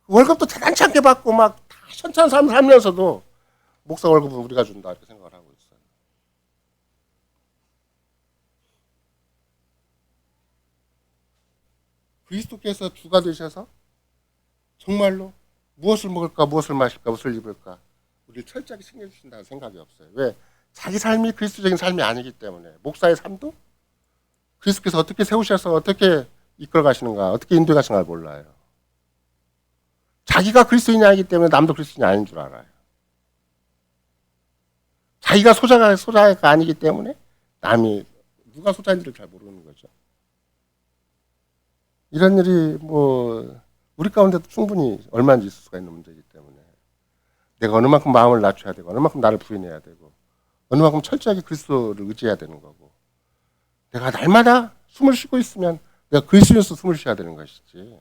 월급도 대단치 않게 받고 막 다 현찬 삶을 살면서도 목사 월급은 우리가 준다 이렇게 생각을 하고 있어요. 그리스도께서 주가 되셔서 정말로 무엇을 먹을까, 무엇을 마실까, 무엇을 입을까 우리를 철저하게 챙겨주신다는 생각이 없어요. 왜? 자기 삶이 그리스도적인 삶이 아니기 때문에 목사의 삶도 그리스도께서 어떻게 세우셔서 어떻게 이끌어 가시는가, 어떻게 인도해 가시는가 몰라요. 자기가 그리스도인이 아니기 때문에 남도 그리스도인이 아닌 줄 알아요. 자기가 소자가 아니기 때문에 남이 누가 소자인지를 잘 모르는 거죠. 이런 일이 뭐 우리 가운데도 충분히 얼마든지 있을 수가 있는 문제이기 때문에 내가 어느 만큼 마음을 낮춰야 되고 어느 만큼 나를 부인해야 되고 어느 만큼 철저하게 그리스도를 의지해야 되는 거고 내가 날마다 숨을 쉬고 있으면 내가 그리스도에서 숨을 쉬어야 되는 것이지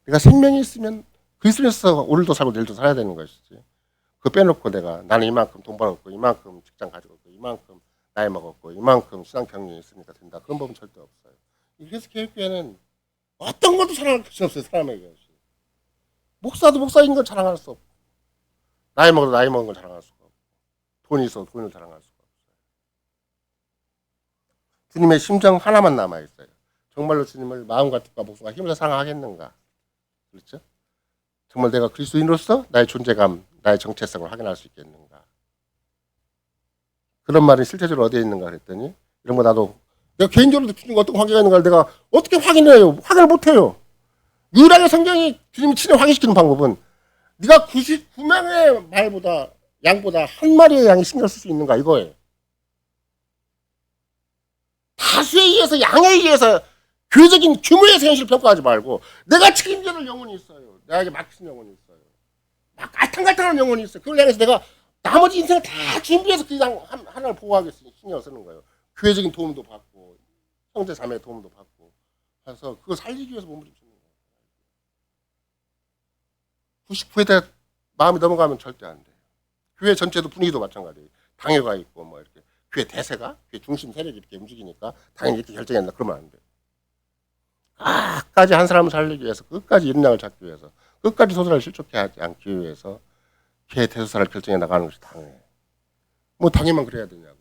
내가 생명이 있으면 그리스도에서 오늘도 살고 내일도 살아야 되는 것이지 그거 빼놓고 내가 나는 이만큼 돈 벌었고 이만큼 직장 가지고 있고 이만큼 나이 먹었고 이만큼 신앙 경륜이 있으니까 된다 그런 법은 절대 없어요. 그래서 교육교회는 어떤 것도 자랑할 것이 없어요. 사람에게. 목사도 목사인 걸 자랑할 수 없고 나이 먹어도 나이 먹은 걸 자랑할 수가 없고 돈이 있어도 돈을 자랑할 수가 없어요. 주님의 심정 하나만 남아있어요. 정말로 주님을 마음과 뜻과 목숨과 힘으로 사랑하겠는가. 그렇죠? 정말 내가 그리스도인으로서 나의 존재감, 나의 정체성을 확인할 수 있겠는가. 그런 말이 실제적으로 어디에 있는가 그랬더니 이런 거 나도 내가 개인적으로 주님과 어떤 관계가 있는가를 내가 어떻게 확인해요? 확인을 못해요. 유일하게 성경이 주님이 친히 확인시키는 방법은 네가 99명의 말보다 양보다 한 마리의 양이 신경 쓸 수 있는가 이거예요. 다수에 의해서 양에 의해서 교회적인 규모에서 현실을 평가하지 말고 내가 책임져야 될 영혼이 있어요. 내가 맡기신 영혼이 있어요. 막 갈탕갈탕한 영혼이 있어요. 그걸 향해서 내가 나머지 인생을 다 준비해서 그 양 하나를 보호하겠으니 신경 쓰는 거예요. 교회적인 도움도 받고 형제 자매의 도움도 받고 해서 그거 살리기 위해서 몸부림치는 거예요. 99에 대해 마음이 넘어가면 절대 안 돼요. 교회 전체도 분위기도 마찬가지예요. 당회가 있고 뭐 이렇게 교회 대세가 교회 중심 세력이 이렇게 움직이니까 당연히 이렇게 결정했나 그러면 안 돼요. 끝까지 한 사람을 살리기 위해서 끝까지 이런 양을 찾기 위해서 끝까지 소설을 실족해 하지 않기 위해서 교회 대소사를 결정해 나가는 것이 당회. 뭐 당회만 그래야 되냐고.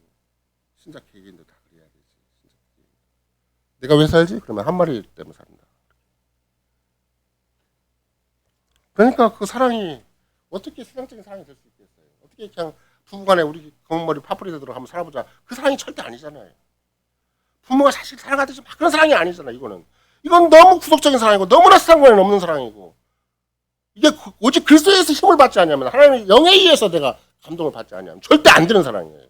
신작 개개인도 다 그래야 되지. 내가 왜 살지? 그러면 한 마리 때문에 산다. 그러니까 그 사랑이 어떻게 세상적인 사랑이 될 수 있겠어요? 어떻게 그냥 부부간에 우리 검은머리 파뿌리들로 한번 살아보자. 그 사랑이 절대 아니잖아요. 부모가 자식 사랑하듯이 막 그런 사랑이 아니잖아. 이건 너무 구속적인 사랑이고 너무나 세상관에 없는 사랑이고 이게 오직 그리스도에서 힘을 받지 않으면 하나님의 영에 의해서 내가 감동을 받지 않으면 절대 안 되는 사랑이에요.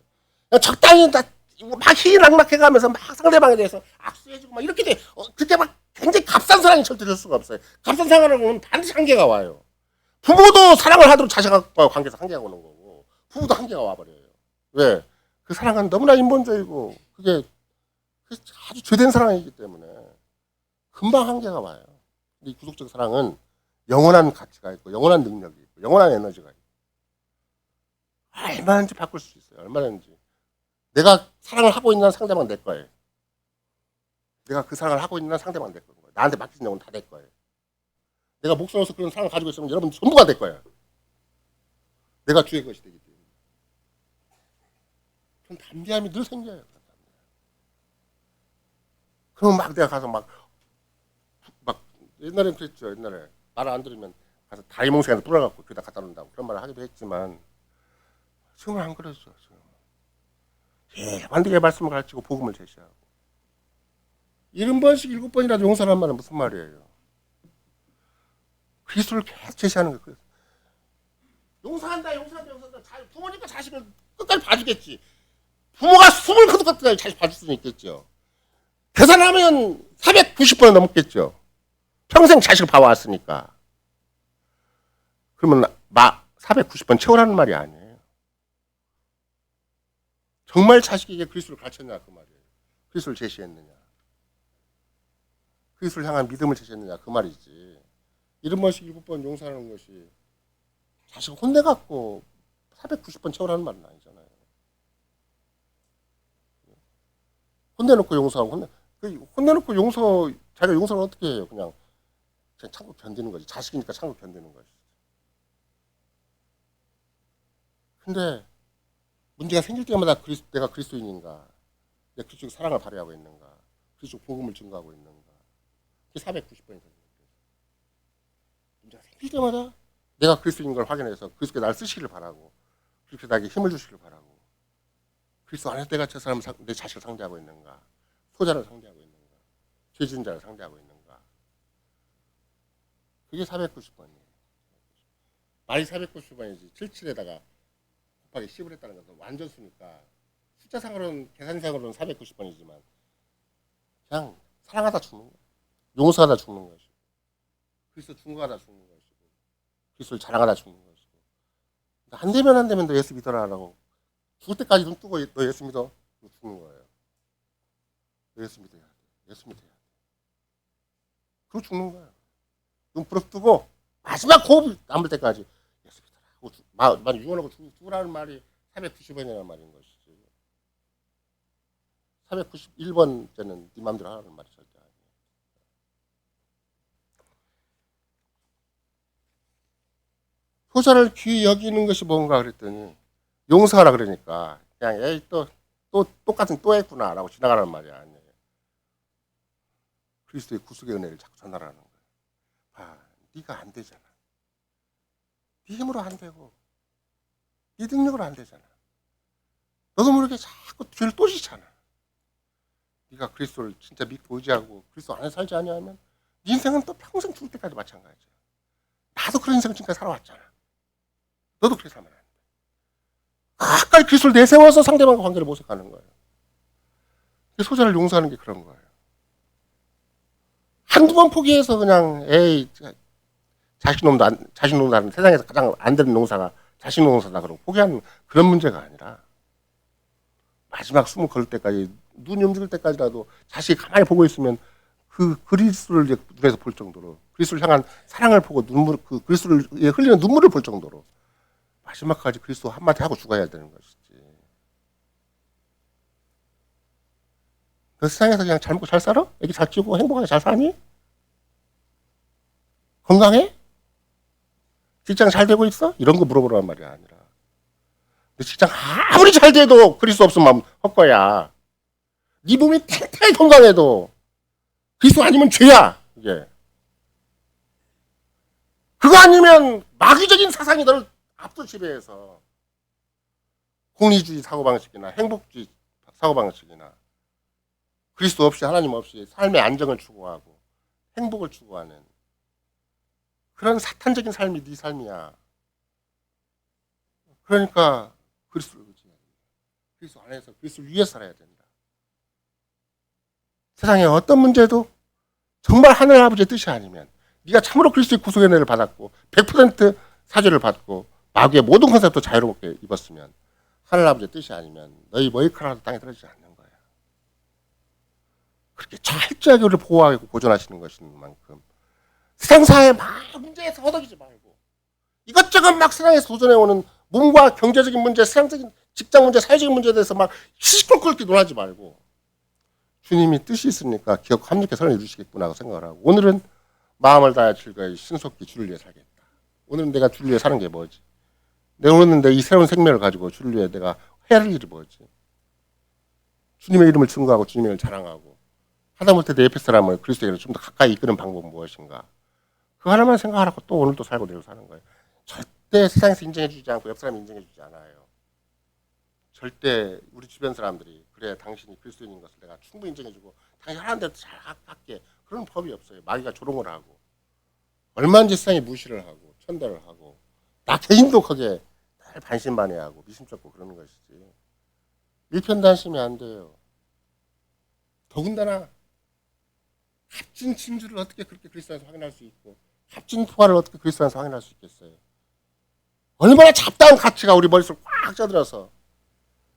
그냥 적당히 막 희락락해가면서 막 상대방에 대해서 악수해주고 막 이렇게 돼. 그렇게 막 굉장히 값싼 사랑이 절대 될 수가 없어요. 값싼 사랑을 보면 반드시 한계가 와요. 부모도 사랑을 하도록 자식과 관계에서 한계가 오는 거고 부부도 한계가 와버려요. 왜? 그 사랑은 너무나 인본주의고 그게 그게 아주 죄된 사랑이기 때문에 금방 한계가 와요. 이 구속적 사랑은 영원한 가치가 있고 영원한 능력이 있고 영원한 에너지가 있고 얼마든지 바꿀 수 있어요. 얼마든지. 내가 사랑을 하고 있는 상대방 내 거예요. 내가 그 사랑을 하고 있는 상대방 내 거예요. 나한테 맡긴 영은 다 내 거예요. 내가 목숨으로서 그런 사랑을 가지고 있으면 여러분 전부가 될 거예요. 내가 주의 것이 되기 때문에. 그런 담대함이 늘 생겨요. 그러면 막 내가 가서 막 옛날엔 그랬죠. 옛날에 말 안 들으면 가서 다이몽생한테 뿌려갖고 그다 갖다 놓는다고 그런 말을 하기도 했지만 지금은 안 그러죠. 지금 반드게 말씀을 가르치고 복음을 제시하고 70번씩 7번이라도 용서하는 말은 무슨 말이에요? 그리스도를 계속 제시하는 거예요. 용서한다. 부모니까 자식을 끝까지 봐주겠지. 부모가 숨을 거둘 것까지 자식 봐줄 수는 있겠죠. 계산하면 490번은 넘겠죠. 평생 자식을 봐왔으니까. 그러면 490번 채우라는 말이 아니에요. 정말 자식에게 그리스도를 가르쳤냐 그 말이에요. 그리스도를 제시했느냐. 그리스도를 향한 믿음을 제시했느냐 그 말이지. 70번씩 7번 용서하는 것이 자식을 혼내갖고 490번 채우라는 말은 아니잖아요. 혼내놓고 용서하고 혼내놓고 자기가 용서를 어떻게 해요? 그냥 참고 견디는 거지. 자식이니까 참고 견디는 거지. 근데 문제가 생길 때마다 내가 그리스도인인가? 내가 그리스도 사랑을 발휘하고 있는가? 그리스도 복음을 증거하고 있는가? 그게 490번이 되는 거예요. 문제가 생길 때마다 내가 그리스도인 걸 확인해서 그리스도께 날 쓰시기를 바라고 그리스도 나에게 힘을 주시기를 바라고 그리스도 안에서 내가 저 사람을 내 자식을 상대하고 있는가? 소자를 상대하고 있는가? 죄진 자를 상대하고 있는가? 그게 490번이에요. 말이 490번이지 77에다가 곱하기 10을 했다는 것은 완전수니까 숫자상으로는 계산상으로는 490번이지만 그냥 사랑하다 죽는 거예요. 용서하다 죽는 것이고 그리스도 증거하다 죽는 것이고 그리스도를 자랑하다 죽는 것이고 안 되면 너 예수 믿어라라고 죽을 때까지 눈 뜨고 너 예수 믿어 죽는 거예요. 너 예수 믿어야 돼. 예수 믿어야 돼. 그리고 죽는 거예요. 눈 부릅뜨고 마지막 호흡이 남을 때까지 예수 믿어라 하고 유언하고 죽으라는 말이 490번이라는 말인 것이지. 491번째는 네 마음대로 하라는 말이 절대 아니에요. 소자를 귀히 여기는 것이 뭔가 그랬더니 용서하라 그러니까 그냥 에이 또 똑같은 또 했구나 라고 지나가라는 말이 아니에요. 그리스도의 구속의 은혜를 자꾸 전달하는 거예요. 네가 안 되잖아. 네 힘으로 안 되고 네 능력으로 안 되잖아. 너도 모르게 자꾸 죄를 또 짓잖아. 네가 그리스도를 진짜 믿고 의지하고 그리스도 안에 살지 아니하면 네 인생은 또 평생 죽을 때까지 마찬가지야. 나도 그런 인생을 지금까지 살아왔잖아. 너도 그렇게 살면 안 돼. 가까이 그리스도를 내세워서 상대방과 관계를 모색하는 거예요. 소자를 용서하는 게 그런 거예요. 한두 번 포기해서 그냥 에이 자식놈도 하는 세상에서 가장 안 되는 농사가 자식농사다 그러고 포기하는 그런 문제가 아니라 마지막 숨을 걸을 때까지 눈이 움직일 때까지라도 자식이 가만히 보고 있으면 그 그리스도를 이제 눈에서 볼 정도로 그리스도를 향한 사랑을 보고 그 그리스도를 흘리는 눈물을 볼 정도로 마지막까지 그리스도 한마디 하고 죽어야 되는 것이지. 너 세상에서 그냥 잘 먹고 잘 살아? 애기 잘 키우고 행복하게 잘 사니? 건강해? 직장 잘 되고 있어? 이런 거 물어보라는 말이 아니라 너 직장 아무리 잘 돼도 그리스도 없으면 헛거야. 네 몸이 탱탱 건강해도 그리스도 아니면 죄야. 이게 그거 아니면 마귀적인 사상이 너를 압도 지배해서 공리주의 사고방식이나 행복주의 사고방식이나 그리스도 없이 하나님 없이 삶의 안정을 추구하고 행복을 추구하는 그런 사탄적인 삶이 네 삶이야. 그러니까 그리스도를 의지해야 된다. 그리스도 안에서 그리스도를 위해 살아야 된다. 세상에 어떤 문제도 정말 하늘 아버지의 뜻이 아니면 네가 참으로 그리스도의 구속의 은혜를 받았고 100% 사죄를 받고 마귀의 모든 컨셉도 자유롭게 입었으면 하늘 아버지의 뜻이 아니면 너희 머리카락도 땅에 떨어지지 않는 거야. 그렇게 철저하게 우리를 보호하고 보존하시는 것인 만큼 세상사에 막 문제에서 허덕이지 말고 이것저것 막 세상에서 도전해오는 몸과 경제적인 문제, 세상적인 직장 문제, 사회적인 문제에 대해서 막 시시콜콜 놀하지 말고 주님이 뜻이 있으니까 기억과 함께 선을 이루시겠구나 하고 생각을 하고 오늘은 마음을 다해 즐거이 신속히 주를 위해 살겠다. 오늘은 내가 주를 위해 사는 게 뭐지? 오늘은 내 이 새로운 생명을 가지고 주를 위해 내가 해야 할 일이 뭐지? 주님의 이름을 증거하고 주님의 이름을 자랑하고 하다못해 내 옆에 사람을 그리스도에게 좀 더 가까이 이끄는 방법은 무엇인가? 그 하나만 생각하라고 또 오늘도 살고 내일 사는 거예요. 절대 세상에서 인정해주지 않고 옆 사람이 인정해주지 않아요. 절대 우리 주변 사람들이 그래 당신이 그리스도인인 것을 내가 충분히 인정해주고 당신 하라는 대로 잘 할게. 그런 법이 없어요. 마귀가 조롱을 하고 얼마든지 세상에 무시를 하고 천대를 하고 나 개인도 크게 날 반신반의하고 미심쩍고 그러는 것이지. 일편단심이 안 돼요. 더군다나 값진 진주를 어떻게 그렇게 그리스도 안에서 확인할 수 있고 값진 토화를 어떻게 그리스도 안에서 확인할 수 있겠어요. 얼마나 잡다한 가치가 우리 머릿속에 꽉 쪄들어서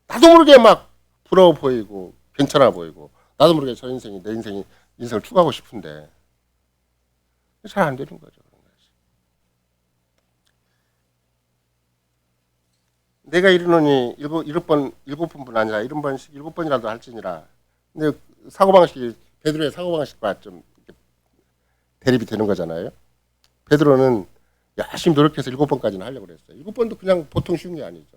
나도 모르게 막 부러워 보이고 괜찮아 보이고 나도 모르게 저 인생이 내 인생이 인생을 추구하고 싶은데 잘 안 되는 거죠. 내가 이르노니 일곱 번뿐 아니라 일곱 번이라도 할지니라. 근데 사고방식이 베드로의 사고방식과 좀 대립이 되는 거잖아요. 베드로는 열심히 노력해서 7번까지는 하려고 그랬어요. 7번도 그냥 보통 쉬운 게 아니죠.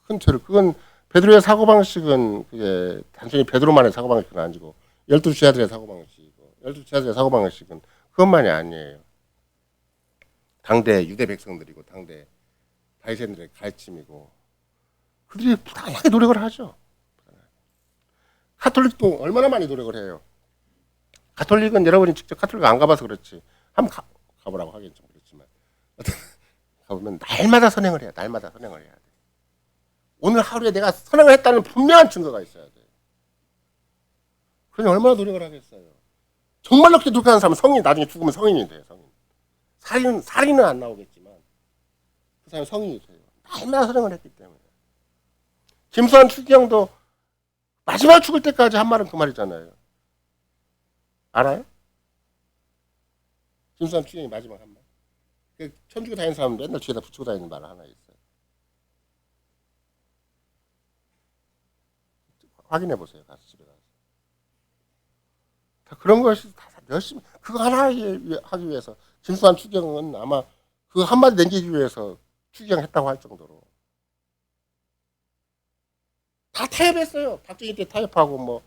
큰 죄를 그건 베드로의 사고방식은 그게 단순히 베드로만의 사고방식은 아니고 12제자들의 사고방식이고 12제자들의 사고방식은 그것만이 아니에요. 당대 유대 백성들이고 당대 바리새인들의 가르침이고 그들이 부단하게 노력을 하죠. 가톨릭도 얼마나 많이 노력을 해요. 가톨릭은 여러분이 직접 가톨릭 안 가봐서 그렇지 한번 가보라고 하긴 좀 그렇지만 가보면 날마다 선행을 해요. 날마다 선행을 해야 돼. 오늘 하루에 내가 선행을 했다는 분명한 증거가 있어야 돼. 그러니 얼마나 노력을 하겠어요. 정말로 그렇게 노력하는 사람은 성인이 나중에 죽으면 성인이 돼요. 살인은 안 나오겠지만 그 사람이 성인이 돼요. 날마다 선행을 했기 때문에. 김수환 추기경도 마지막 죽을 때까지 한 말은 그 말이잖아요. 알아요? 김수환 추기경이 마지막 한 말. 그 천주교 다니는 사람은 맨날 뒤에다 붙이고 다니는 말 하나 있어요. 확인해 보세요. 가서 집에 가서. 다 그런 것이 다 열심히 그거 하나 하기 위해서 김수환 추기경은 아마 그 한마디 남기기 위해서 추기경했다고 할 정도로 다 타협했어요. 박정희 때 타협하고 뭐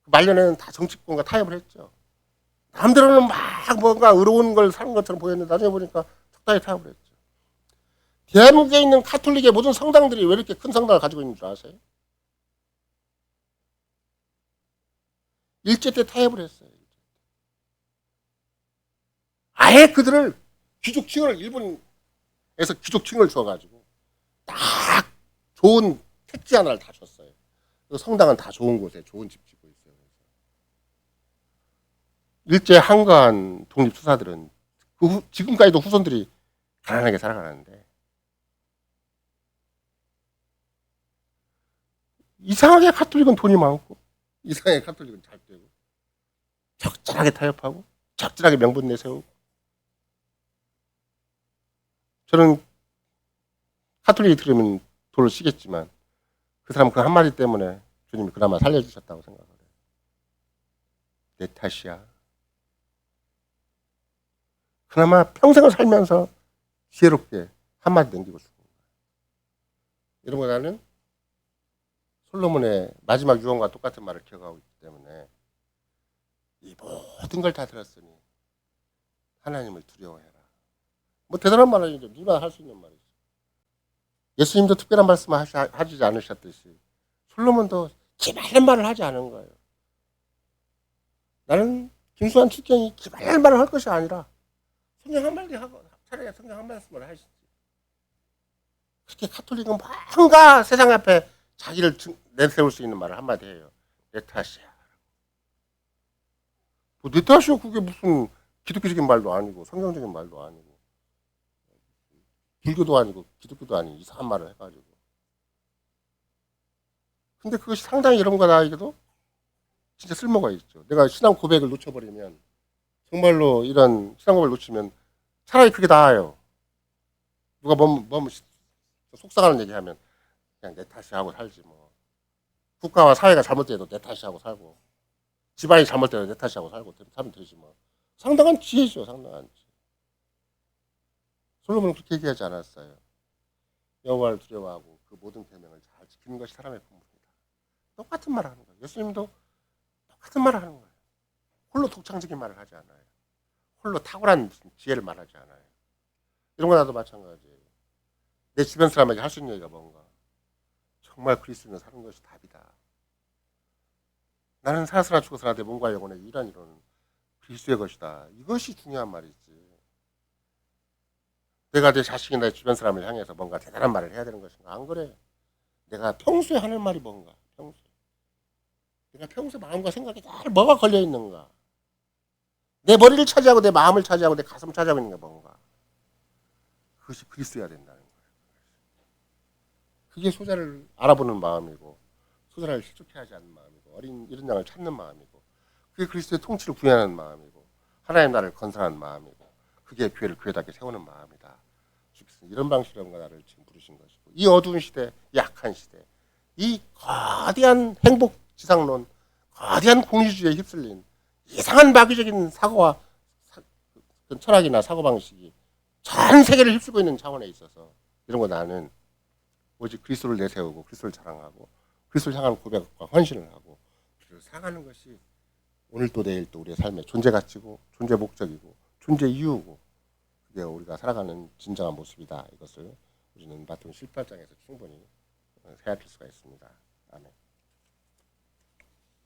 말년에는 다 정치권과 타협을 했죠. 남들은 막 뭔가 의로운 걸 사는 것처럼 보였는데 나중에 보니까 적당히 타협을 했죠. 대한민국에 있는 가톨릭의 모든 성당들이 왜 이렇게 큰 성당을 가지고 있는 줄 아세요? 일제 때 타협을 했어요. 아예 그들을 귀족층을 일본에서 귀족층을 줘가지고 딱 좋은 택지 하나를 다 줬어요. 성당은 다 좋은 곳에 좋은 집 짓고 있어요. 일제 한가한 독립투사들은 지금까지도 후손들이 가난하게 살아가는데 이상하게 가톨릭은 돈이 많고 이상하게 가톨릭은 잘 되고 적절하게 타협하고 적절하게 명분 내세우고 저는 가톨릭이 들으면 돌을 쉬겠지만 그 사람 그 한마디 때문에 주님이 그나마 살려주셨다고 생각을 해요. 내 탓이야. 그나마 평생을 살면서 지혜롭게 한마디 남기고 죽은 거예요. 이런 거 나는 솔로몬의 마지막 유언과 똑같은 말을 기억하고 있기 때문에 이 모든 걸 다 들었으니 하나님을 두려워해라. 뭐 대단한 말 아니죠. 누구나 할 수 있는 말이죠. 예수님도 특별한 말씀을 하지 않으셨듯이 솔로몬도 기발한 말을 하지 않은 거예요. 나는 김수환 추기경이 기발한 말을 할 것이 아니라 성경 한마디 하고 차라리 성경 한 말씀을 하시지. 그렇게 가톨릭은 뭔가 세상 앞에 자기를 내세울 수 있는 말을 한마디 해요. 내 탓이야. 뭐 내 탓이야. 그게 무슨 기독교적인 말도 아니고 성경적인 말도 아니고 불교도 아니고 기독교도 아닌 이상한 말을 해가지고 근데 그것이 상당히 이런 거다 이게도 진짜 쓸모가 있죠. 내가 신앙 고백을 놓쳐버리면 정말로 이런 신앙 고백을 놓치면 차라리 그게 나아요. 누가 뭐 속상하는 얘기하면 그냥 내 탓이 하고 살지 뭐. 국가와 사회가 잘못돼도 내 탓이 하고 살고 집안이 잘못돼도 내 탓이 하고 살고 살면 되지 뭐. 상당한 지혜죠. 상당한 지혜. 솔로몬은 그렇게 얘기하지 않았어요. 여호와를 두려워하고 그 모든 계명을 잘 지키는 것이 사람의 본분이다. 똑같은 말을 하는 거예요. 예수님도 똑같은 말을 하는 거예요. 홀로 독창적인 말을 하지 않아요. 홀로 탁월한 지혜를 말하지 않아요. 이런 거 나도 마찬가지예요. 내 주변 사람에게 할 수 있는 얘기가 뭔가. 정말 그리스도는 사는 것이 답이다. 나는 살았으나 죽었으나 내 몸과 영혼의 유일한 이론은 그리스도의 것이다. 이것이 중요한 말이지. 내가 내 자식이나 내 주변 사람을 향해서 뭔가 대단한 말을 해야 되는 것인가? 안 그래. 내가 평소에 하는 말이 뭔가. 평소에. 내가 평소에 마음과 생각에 잘 뭐가 걸려 있는가? 내 머리를 차지하고 내 마음을 차지하고 내 가슴을 차지하고 있는 게 뭔가. 그것이 그리스도여야 된다는 거예요. 그게 소자를 알아보는 마음이고 소자를 실족해 하지 않는 마음이고 어린 이런 양을 찾는 마음이고 그게 그리스도의 통치를 구현하는 마음이고 하나님 나라를 건설하는 마음이고 그게 교회를 교회답게 세우는 마음이다. 주께서 이런 방식으로 나를 지금 부르신 것이고 이 어두운 시대, 이 악한 시대, 이 거대한 행복 지상론, 거대한 공유주의에 휩쓸린 이상한 마귀적인 사고와 철학이나 사고방식이 전 세계를 휩쓸고 있는 차원에 있어서 이런 거 나는 오직 그리스도를 내세우고 그리스도를 자랑하고 그리스도를 향한 고백과 헌신을 하고 그리스도를 사랑하는 것이 오늘도 내일도 우리의 삶의 존재 가치고 존재 목적이고 존재 이유고 그게 우리가 살아가는 진정한 모습이다. 이것을 우리는 마태복음 18장에서 충분히 생각할 수가 있습니다. 아멘.